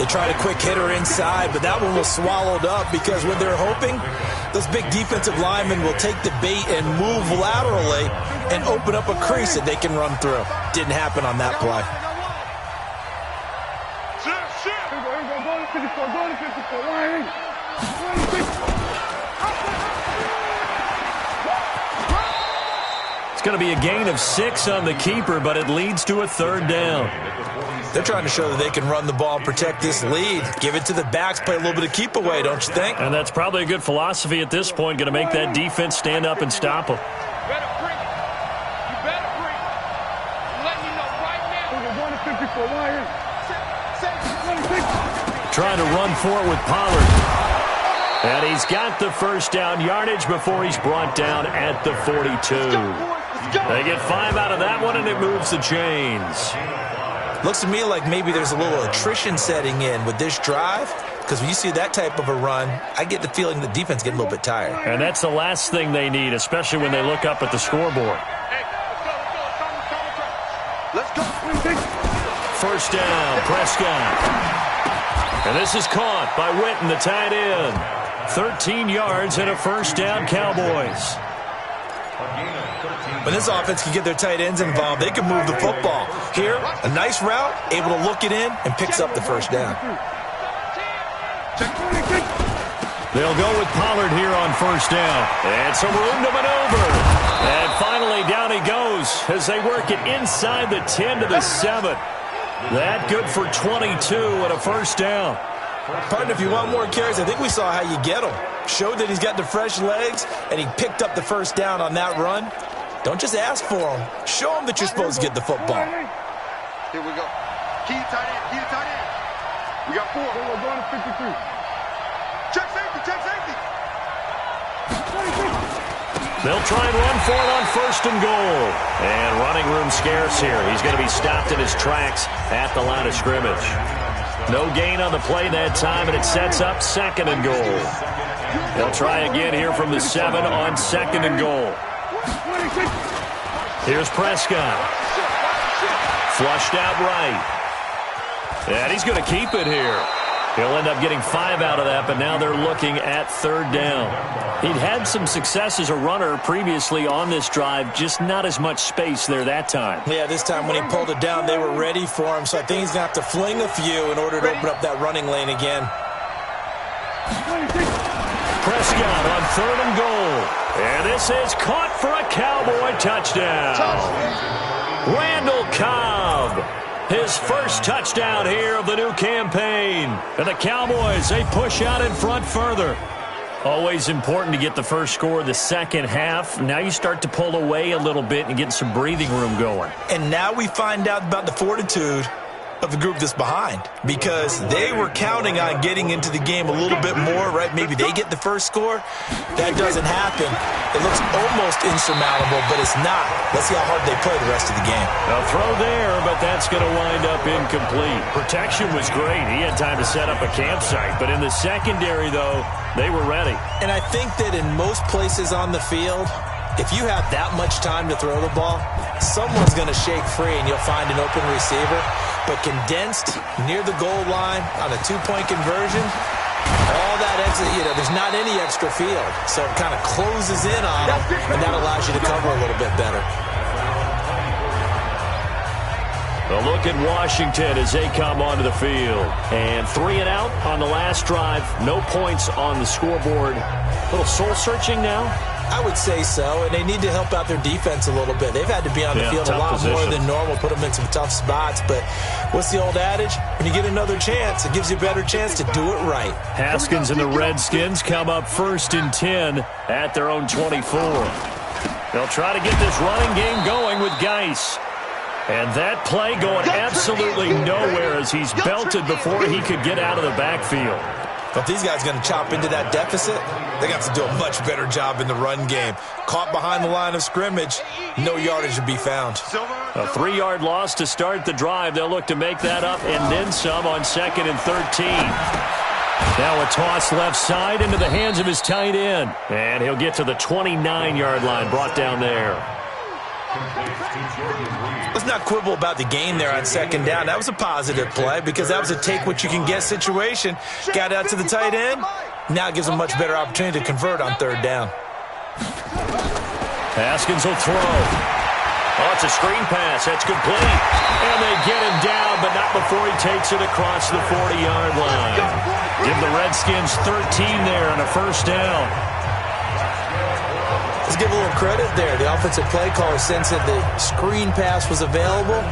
They tried a quick hitter inside, but that one was swallowed up because what they're hoping, those big defensive linemen will take the bait and move laterally and open up a crease that they can run through. Didn't happen on that play. It's going to be a gain of 6 on the keeper, but it leads to a third down. They're trying to show that they can run the ball and protect this lead. Give it to the backs, play a little bit of keep away, don't you think? And that's probably a good philosophy at this point, going to make that defense stand up and stop them. Trying to run for it with Pollard. And he's got the first down yardage before he's brought down at the 42. They get 5 out of that one, and it moves the chains. Looks to me like maybe there's a little attrition setting in with this drive, because when you see that type of a run, I get the feeling the defense get a little bit tired. And that's the last thing they need, especially when they look up at the scoreboard. Let's go. First down, Prescott. And this is caught by Witten, the tight end. 13 yards and a first down, Cowboys. When this offense can get their tight ends involved, they can move the football. Here, a nice route, able to look it in, and picks up the first down. They'll go with Pollard here on first down. And some room to maneuver. And finally, down he goes as they work it inside the 10 to the 7. That good for 22 and a first down. Partner, if you want more carries, I think we saw how you get him. Showed that he's got the fresh legs, and he picked up the first down on that run. Don't just ask for him. Show him that you're supposed to get the football. Here we go. Key tight end. Key tight end. We got 4. We're going to 53. Check safety. Check safety. They'll try and run for it on first and goal. And running room scarce here. He's going to be stopped in his tracks at the line of scrimmage. No gain on the play that time, and it sets up second and goal. They'll try again here from the 7 on second and goal. Here's Prescott. Flushed out right. And he's going to keep it here. He'll end up getting 5 out of that, but now they're looking at third down. He'd had some success as a runner previously on this drive, just not as much space there that time. Yeah, this time when he pulled it down, they were ready for him, so I think he's going to have to fling a few in order to open up that running lane again. Prescott on third and goal. And this is caught for a Cowboy touchdown. Randall Cobb. His first touchdown here of the new campaign. And the Cowboys, they push out in front further. Always important to get the first score of the second half. Now you start to pull away a little bit and get some breathing room going. And now we find out about the fortitude of the group that's behind, because they were counting on getting into the game a little bit more, right? Maybe they get the first score. That doesn't happen. It looks almost insurmountable, but it's not. Let's see how hard they play the rest of the game. A throw there, but that's going to wind up incomplete. Protection was great. He had time to set up a campsite, but in the secondary, though, they were ready. And I think that in most places on the field, if you have that much time to throw the ball, someone's going to shake free and you'll find an open receiver. But condensed near the goal line on a 2-point conversion, all that exit, there's not any extra field. So it kind of closes in on them, and that allows you to cover a little bit better. A look at Washington as they come onto the field. And 3 and out on the last drive. No points on the scoreboard. A little soul-searching now? I would say so, and they need to help out their defense a little bit. They've had to be on the field a lot more than normal, put them in some tough spots. But what's the old adage? When you get another chance, it gives you a better chance to do it right. Haskins and the Redskins come up first and 10 at their own 24. They'll try to get this running game going with Geis. And that play going absolutely nowhere as he's belted before he could get out of the backfield. But if these guys are going to chop into that deficit, they got to do a much better job in the run game. Caught behind the line of scrimmage, no yardage to be found. A 3-yard loss to start the drive. They'll look to make that up and then some on 2nd and 13. Now a toss left side into the hands of his tight end. And he'll get to the 29-yard line, brought down there. Let's not quibble about the gain there on 2nd down. That was a positive play because that was a take-what-you-can-get situation. Got out to the tight end. Now it gives them a much better opportunity to convert on 3rd down. Haskins will throw. Oh, it's a screen pass. That's complete. And they get him down, but not before he takes it across the 40-yard line. Give the Redskins 13 there on a first down. Let's give a little credit there. The offensive play caller sensed that the screen pass was available.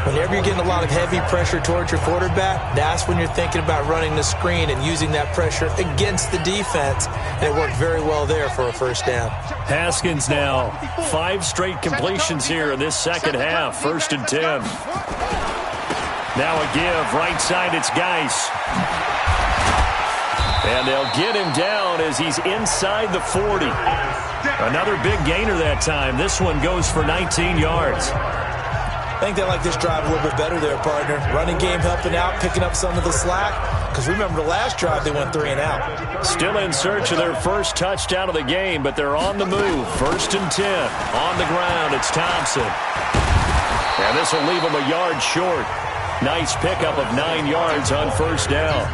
Whenever you're getting a lot of heavy pressure towards your quarterback, that's when you're thinking about running the screen and using that pressure against the defense. And it worked very well there for a first down. Haskins now 5 straight completions here in this second half. 1st and 10. Now a give. Right side, it's Geis. And they'll get him down as he's inside the 40. Another big gainer that time. This one goes for 19 yards. I think they like this drive a little bit better there, partner. Running game helping out, picking up some of the slack. Because remember the last drive, they went 3 and out. Still in search of their first touchdown of the game, but they're on the move. 1st and 10. On the ground, it's Thompson. And this will leave them a yard short. Nice pickup of 9 yards on first down.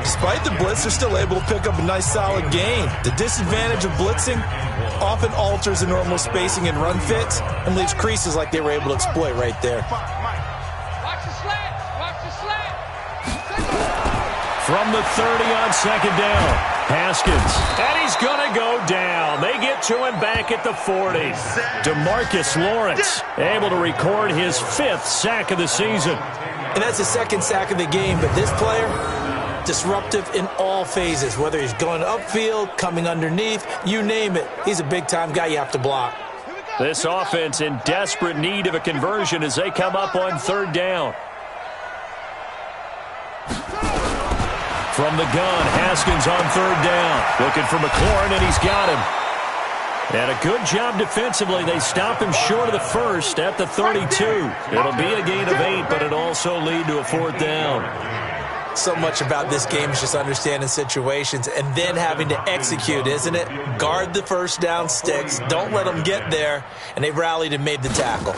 Despite the blitz, they're still able to pick up a nice solid gain. The disadvantage of blitzing often alters the normal spacing and run fits and leaves creases like they were able to exploit right there. Watch the slant. Watch the slant. From the 30 on second down, Haskins. And he's going to go down. They get to him back at the 40. DeMarcus Lawrence able to record his 5th sack of the season. And that's the 2nd sack of the game, but this player, disruptive in all phases, whether he's going upfield, coming underneath, you name it. He's a big-time guy you have to block. This offense in desperate need of a conversion as they come up on 3rd down. From the gun, Haskins on 3rd down. Looking for McLaurin, and he's got him. And a good job defensively. They stop him short of the first at the 32. It'll be a gain of 8, but it'll also lead to a 4th down. So much about this game is just understanding situations and then having to execute, isn't it? Guard the first down sticks. Don't let them get there. And they rallied and made the tackle.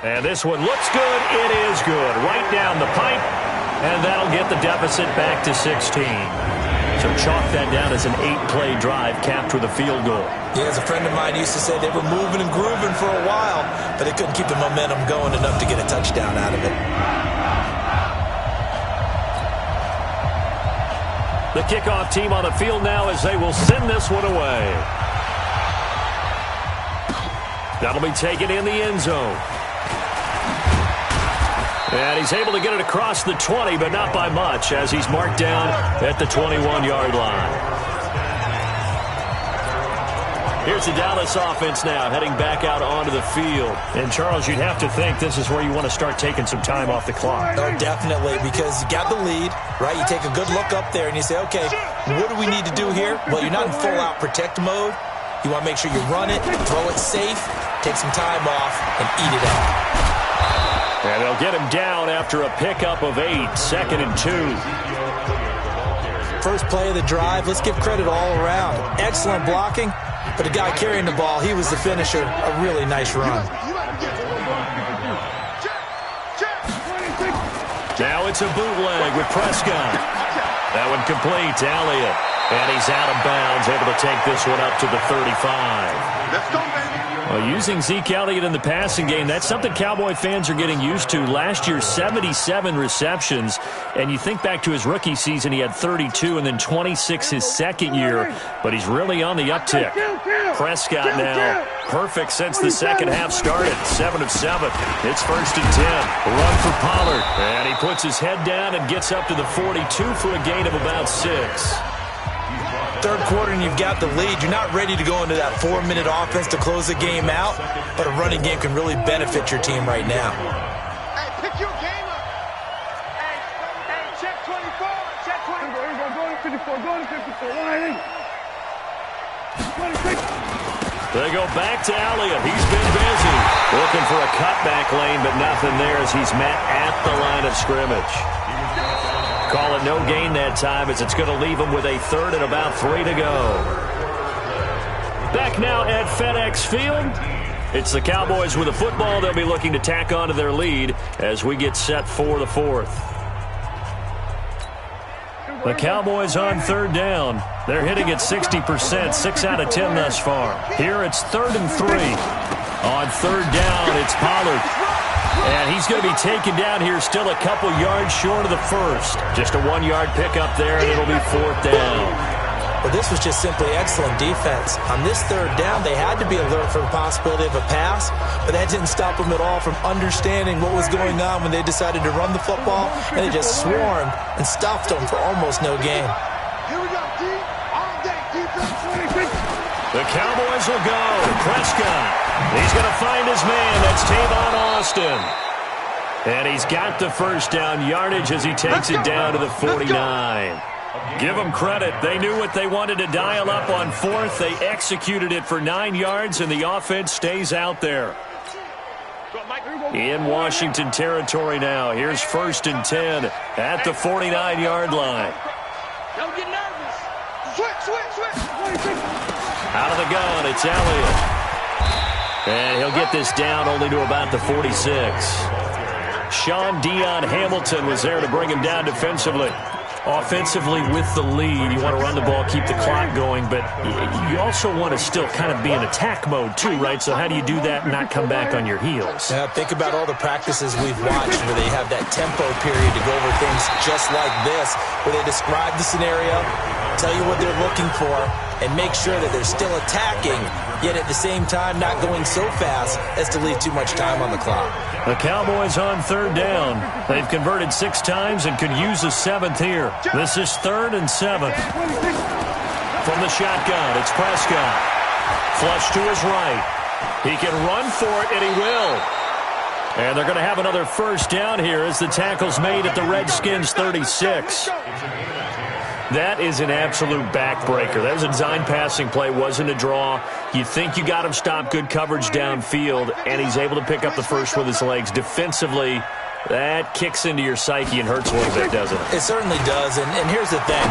And this one looks good. It is good. Right down the pipe. And that'll get the deficit back to 16. So chalk that down as an 8-play drive capped with a field goal. Yeah, as a friend of mine used to say, they were moving and grooving for a while, but they couldn't keep the momentum going enough to get a touchdown out of it. The kickoff team on the field now as they will send this one away. That'll be taken in the end zone. And he's able to get it across the 20, but not by much, as he's marked down at the 21-yard line. Here's the Dallas offense now, heading back out onto the field. And, Charles, you'd have to think this is where you want to start taking some time off the clock. Oh, definitely, because you got the lead, right? You take a good look up there and you say, okay, what do we need to do here? Well, you're not in full-out protect mode. You want to make sure you run it, throw it safe, take some time off, and eat it up. And they'll get him down after a pickup of 8, 2nd and 2. First play of the drive, let's give credit all around. Excellent blocking, but the guy carrying the ball, he was the finisher. A really nice run. Now it's a bootleg with Prescott. That one complete to Elliott. And he's out of bounds, able to take this one up to the 35. Let's go, baby. Well, using Zeke Elliott in the passing game, that's something Cowboy fans are getting used to. Last year, 77 receptions. And you think back to his rookie season, he had 32 and then 26 his second year. But he's really on the uptick. Prescott now perfect since the second half started. 7 of 7. It's 1st and 10. Run for Pollard. And he puts his head down and gets up to the 42 for a gain of about 6. Third quarter and you've got the lead. You're not ready to go into that 4-minute offense to close the game out, but a running game can really benefit your team right now. Hey, pick your game up. Hey, check 24. Check 24. Go to 54. Go to 54. They go back to Elliott. He's been busy. Looking for a cutback lane, but nothing there as he's met at the line of scrimmage. Call it no gain that time as it's going to leave him with a 3rd and about 3 to go. Back now at FedEx Field. It's the Cowboys with the football. They'll be looking to tack on to their lead as we get set for the 4th. The Cowboys on third down. They're hitting at 60%, 6 out of 10 thus far. Here it's 3rd and 3. On third down, it's Pollard. And he's going to be taken down here still a couple yards short of the first. Just a 1-yard pickup there, and it'll be 4th down. Well, this was just simply excellent defense. On this third down, they had to be alert for the possibility of a pass, but that didn't stop them at all from understanding what was going on when they decided to run the football, and they just swarmed and stuffed them for almost no gain. Here we go, D. On deck, defense. The Cowboys will go. Prescott. He's going to find his man. That's Tavon Austin. And he's got the first down yardage as he takes it down to the 49. Give them credit. They knew what they wanted to dial up on 4th. They executed it for 9 yards, and the offense stays out there. In Washington territory now. Here's 1st and 10 at the 49-yard line. Don't get nervous. Switch. Out of the gun, it's Elliott. And he'll get this down only to about the 46. Sean Dion Hamilton was there to bring him down defensively. Offensively with the lead, you want to run the ball, keep the clock going, but you also want to still kind of be in attack mode too, right? So how do you do that and not come back on your heels? Yeah, think about all the practices we've watched where they have that tempo period to go over things just like this, where they describe the scenario, tell you what they're looking for, and make sure that they're still attacking, yet at the same time not going so fast as to leave too much time on the clock. The Cowboys on third down. They've converted 6 times and could use a 7th here. This is 3rd and 7. From the shotgun, it's Prescott. Flush to his right. He can run for it, and he will. And they're going to have another first down here as the tackle's made at the Redskins' 36. That is an absolute backbreaker. That was a design passing play, wasn't a draw. You think you got him stopped, good coverage downfield, and he's able to pick up the first with his legs. Defensively, that kicks into your psyche and hurts a little bit, doesn't it? It certainly does, and here's the thing.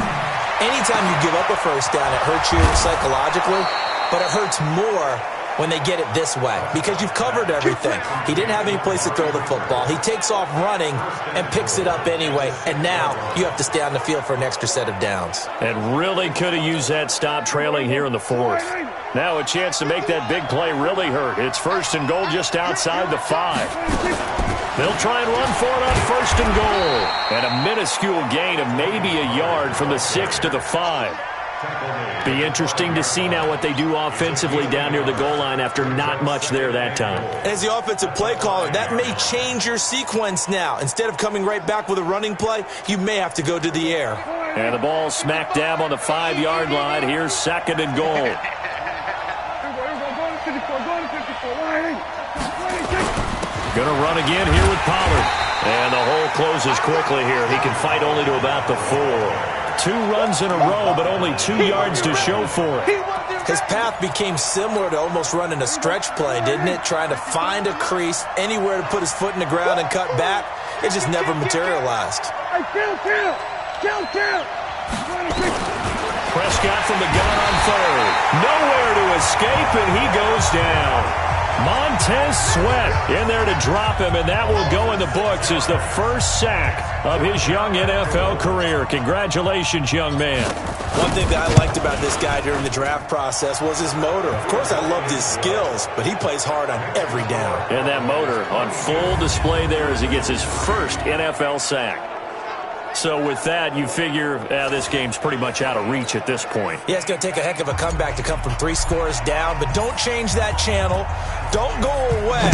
Anytime you give up a first down, it hurts you psychologically, but it hurts more when they get it this way because you've covered everything. He didn't have any place to throw the football. He takes off running and picks it up anyway, and now you have to stay on the field for an extra set of downs. And really could have used that stop trailing here in the 4th. Now a chance to make that big play really hurt. It's 1st and goal just outside the 5. They'll try and run for it on 1st and goal. And a minuscule gain of maybe a yard from the 6 to the 5. Be interesting to see now what they do offensively down near the goal line after not much there that time. As the offensive play caller, that may change your sequence now. Instead of coming right back with a running play, you may have to go to the air. And the ball smack dab on the 5-yard line. Here's 2nd and goal. Going to run again here with Pollard. And the hole closes quickly here. He can fight only to about the 4. 2 runs in a row, but only 2 yards to show for it. His path became similar to almost running a stretch play, didn't it? Trying to find a crease, anywhere to put his foot in the ground and cut back. It just never materialized. Prescott from the gun on 3rd. Nowhere to escape, and he goes down. Montez Sweat in there to drop him, and that will go in the books as the first sack of his young NFL career. Congratulations, young man. One thing that I liked about this guy during the draft process was his motor. Of course, I loved his skills, but he plays hard on every down. And that motor on full display there as he gets his first NFL sack. So with that, you figure this game's pretty much out of reach at this point. Yeah, it's going to take a heck of a comeback to come from 3 scores down, but don't change that channel. Don't go away.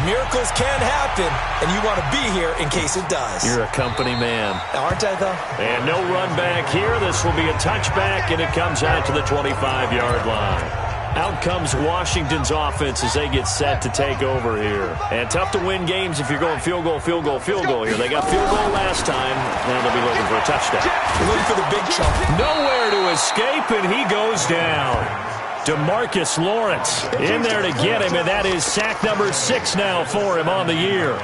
Miracles can happen, and you want to be here in case it does. You're a company man. Aren't I, though? And no run back here. This will be a touchback, and it comes out to the 25-yard line. Out comes Washington's offense as they get set to take over here. And tough to win games if you're going field goal here. They got field goal last time. Now they'll be looking for a touchdown. Looking for the big chunk. Nowhere to escape, and he goes down. DeMarcus Lawrence in there to get him, and that is sack number 6 now for him on the year.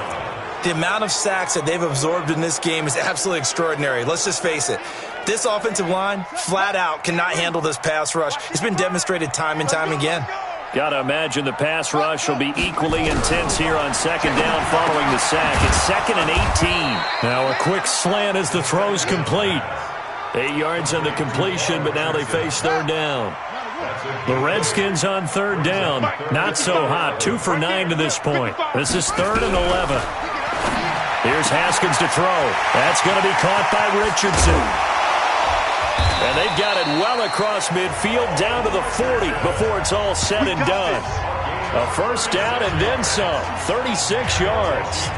The amount of sacks that they've absorbed in this game is absolutely extraordinary. Let's just face it. This offensive line, flat out, cannot handle this pass rush. It's been demonstrated time and time again. Got to imagine the pass rush will be equally intense here on 2nd down following the sack. It's 2nd and 18. Now a quick slant as the throw's complete. 8 yards on the completion, but now they face third down. The Redskins on third down. Not so hot. 2 for 9 to this point. This is 3rd and 11. Here's Haskins to throw. That's going to be caught by Richardson. And they've got it well across midfield down to the 40 before it's all said and done. A first down and then some. 36 yards.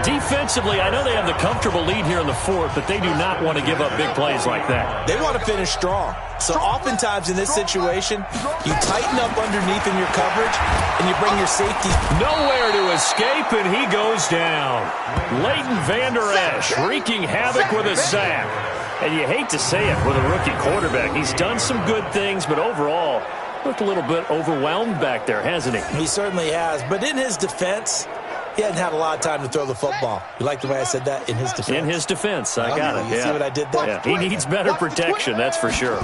Defensively, I know they have the comfortable lead here in the 4th, but they do not want to give up big plays like that. They want to finish strong. So oftentimes in this situation, you tighten up underneath in your coverage, and you bring your safety. Nowhere to escape, and he goes down. Leighton Vander Esch wreaking havoc with a sack. And you hate to say it with a rookie quarterback. He's done some good things, but overall, looked a little bit overwhelmed back there, hasn't he? He certainly has. But in his defense, he hasn't had a lot of time to throw the football. You like the way I said that? In his defense? In his defense. I got it. You see what I did there? Yeah. He needs better protection, that's for sure.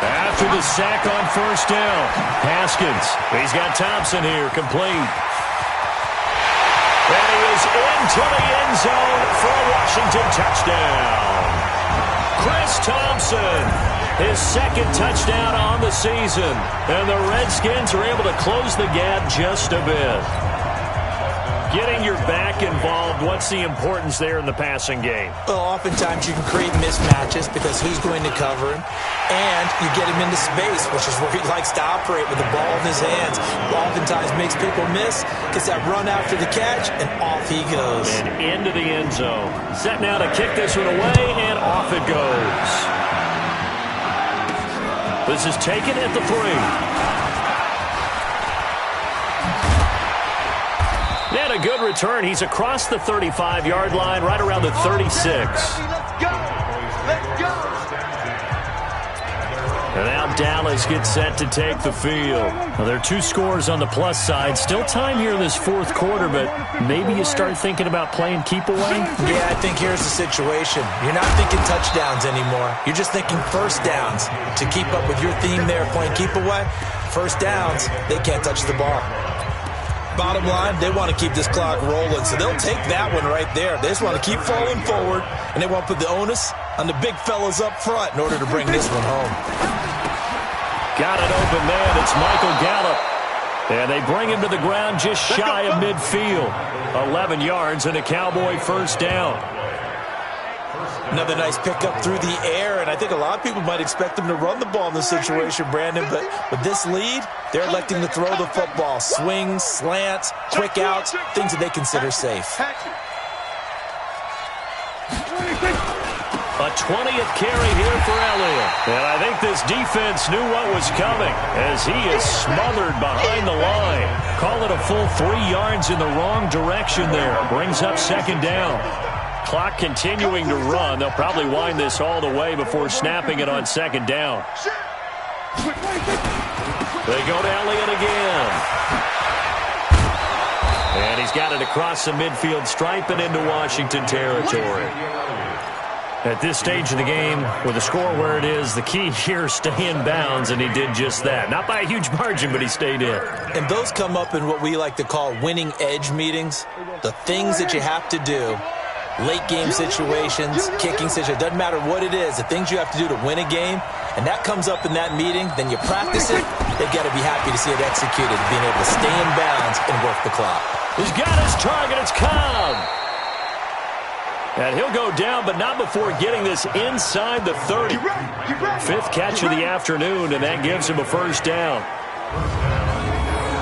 After the sack on first down, Haskins. He's got Thompson here, complete. And he is into the end zone for a Washington touchdown. Chris Thompson, his 2nd touchdown on the season. And the Redskins are able to close the gap just a bit. Getting your back involved, what's the importance there in the passing game? Well, oftentimes you can create mismatches because who's going to cover him? And you get him into space, which is where he likes to operate with the ball in his hands. Oftentimes makes people miss, gets that run after the catch, and off he goes. And into the end zone. Set now to kick this one away, and off it goes. This is taken at the 3. And a good return. He's across the 35-yard line, right around the 36. Let's go! Let's go! And now Dallas gets set to take the field. Well, there are 2 scores on the plus side. Still time here in this 4th quarter, but maybe you start thinking about playing keep away? Yeah, I think here's the situation. You're not thinking touchdowns anymore. You're just thinking first downs. To keep up with your theme there, playing keep away, first downs, they can't touch the ball. Bottom line, they want to keep this clock rolling, so they'll take that one right there. They just want to keep falling forward, and they want to put the onus on the big fellas up front in order to bring this one home. Got an open man. It's Michael Gallup. And they bring him to the ground just shy of midfield. 11 yards and a Cowboy first down. Another nice pickup through the air, and I think a lot of people might expect them to run the ball in this situation, Brandon, but with this lead, they're electing to throw the football. Swings, slants, quick outs, things that they consider safe. A 20th carry here for Elliott. And I think this defense knew what was coming as he is smothered behind the line. Call it a full 3 yards in the wrong direction there. Brings up 2nd down. Clock continuing to run. They'll probably wind this all the way before snapping it on 2nd down. They go to Elliott again. And he's got it across the midfield stripe and into Washington territory. At this stage of the game, with the score where it is, the key here is stay in bounds, and he did just that. Not by a huge margin, but he stayed in. And those come up in what we like to call winning edge meetings. The things that you have to do. Late game situations, kicking situations, doesn't matter what it is, the things you have to do to win a game, and that comes up in that meeting, then you practice it, they've got to be happy to see it executed, being able to stay in bounds and work the clock. He's got his target, it's Cobb. And he'll go down, but not before getting this inside the 30. 5th catch of the afternoon, and that gives him a first down.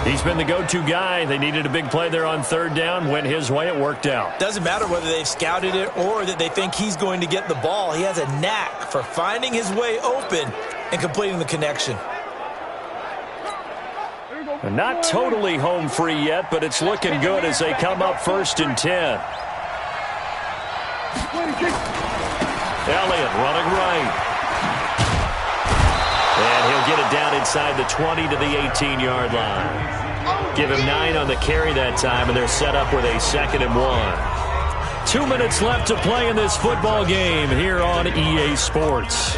He's been the go-to guy. They needed a big play there on 3rd down. Went his way. It worked out. Doesn't matter whether they've scouted it or that they think he's going to get the ball. He has a knack for finding his way open and completing the connection. Not totally home free yet, but it's looking good as they come up 1st and 10. Elliott running right. And he'll get it down inside the 20 to the 18-yard line. Give him 9 on the carry that time, and they're set up with a 2nd and 1. 2 minutes left to play in this football game here on EA Sports.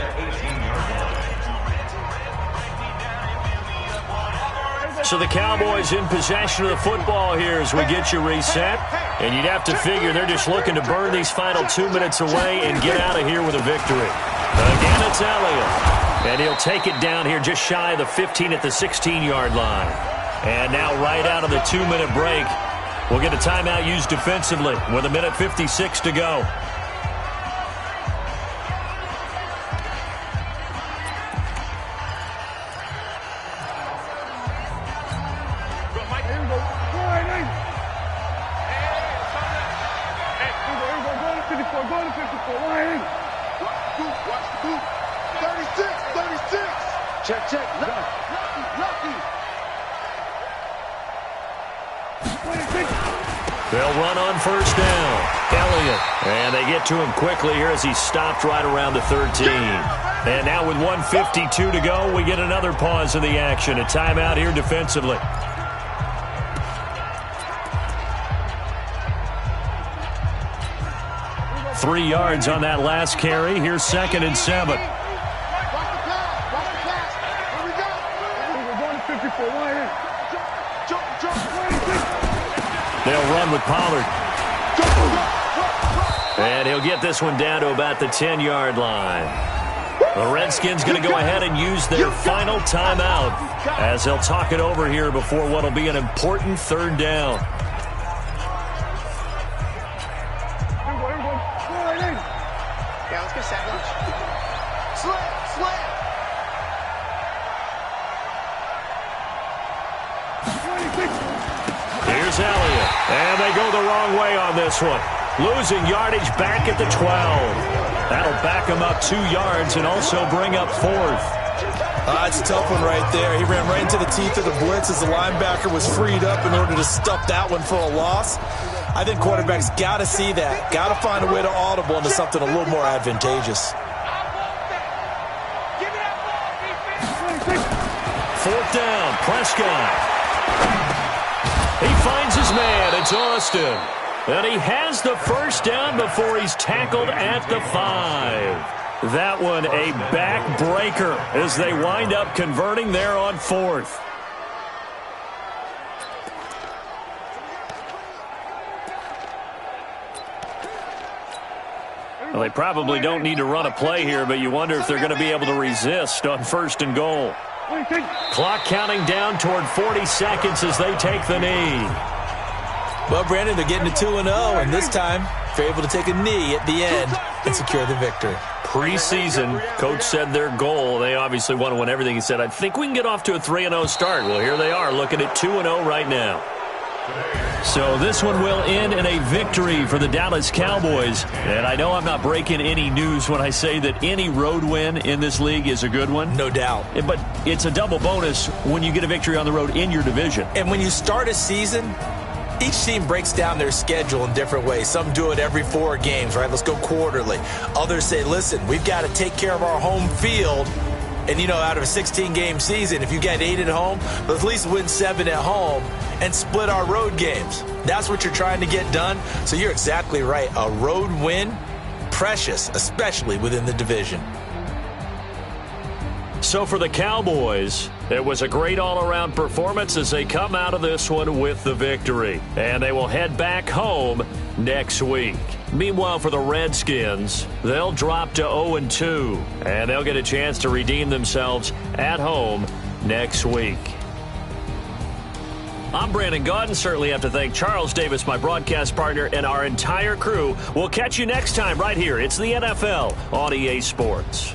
So the Cowboys in possession of the football here as we get you reset. And you'd have to figure they're just looking to burn these final 2 minutes away and get out of here with a victory. Again, it's Elliott. And he'll take it down here just shy of the 15 at the 16-yard line. And now right out of the 2-minute break, we'll get a timeout used defensively with 1:56 to go. Check. Lucky. They'll run on first down. Elliott. And they get to him quickly here as he stopped right around the 13. And now with 1:52 to go, we get another pause in the action. A timeout here defensively. Three yards on that last carry. Here's 2nd and 7. They'll run with Pollard. And he'll get this one down to about the 10-yard line. The Redskins going to go ahead and use their final timeout as they'll talk it over here before what will be an important 3rd down. Yeah, let's get sandwich. Slam. Here's Elliott. And they go the wrong way on this one. Losing yardage back at the 12. That'll back him up 2 yards and also bring up 4th. It's a tough one right there. He ran right into the teeth of the blitz as the linebacker was freed up in order to stuff that one for a loss. I think quarterbacks got to see that. Got to find a way to audible into something a little more advantageous. 4th down, Prescott. He finds his man. It's Austin. And he has the first down before he's tackled at the 5. That one a backbreaker as they wind up converting there on 4th. Well, they probably don't need to run a play here, but you wonder if they're going to be able to resist on 1st and goal. Clock counting down toward 40 seconds as they take the knee. Well, Brandon, they're getting to 2-0, and this time they're able to take a knee at the end and secure the victory. Preseason, Coach said their goal, they obviously want to win everything. He said, I think we can get off to a 3-0 start. Well, here they are looking at 2-0 right now. So this one will end in a victory for the Dallas Cowboys. And I know I'm not breaking any news when I say that any road win in this league is a good one. No doubt. But it's a double bonus when you get a victory on the road in your division. And when you start a season, each team breaks down their schedule in different ways. Some do it every 4 games, right? Let's go quarterly. Others say, listen, we've got to take care of our home field. And, you know, out of a 16-game season, if you get 8 at home, let's at least win 7 at home and split our road games. That's what you're trying to get done. So you're exactly right. A road win, precious, especially within the division. So for the Cowboys, it was a great all-around performance as they come out of this one with the victory. And they will head back home next week. Meanwhile, for the Redskins, they'll drop to 0-2, and they'll get a chance to redeem themselves at home next week. I'm Brandon Gaudin. Certainly have to thank Charles Davis, my broadcast partner, and our entire crew. We'll catch you next time right here. It's the NFL on EA Sports.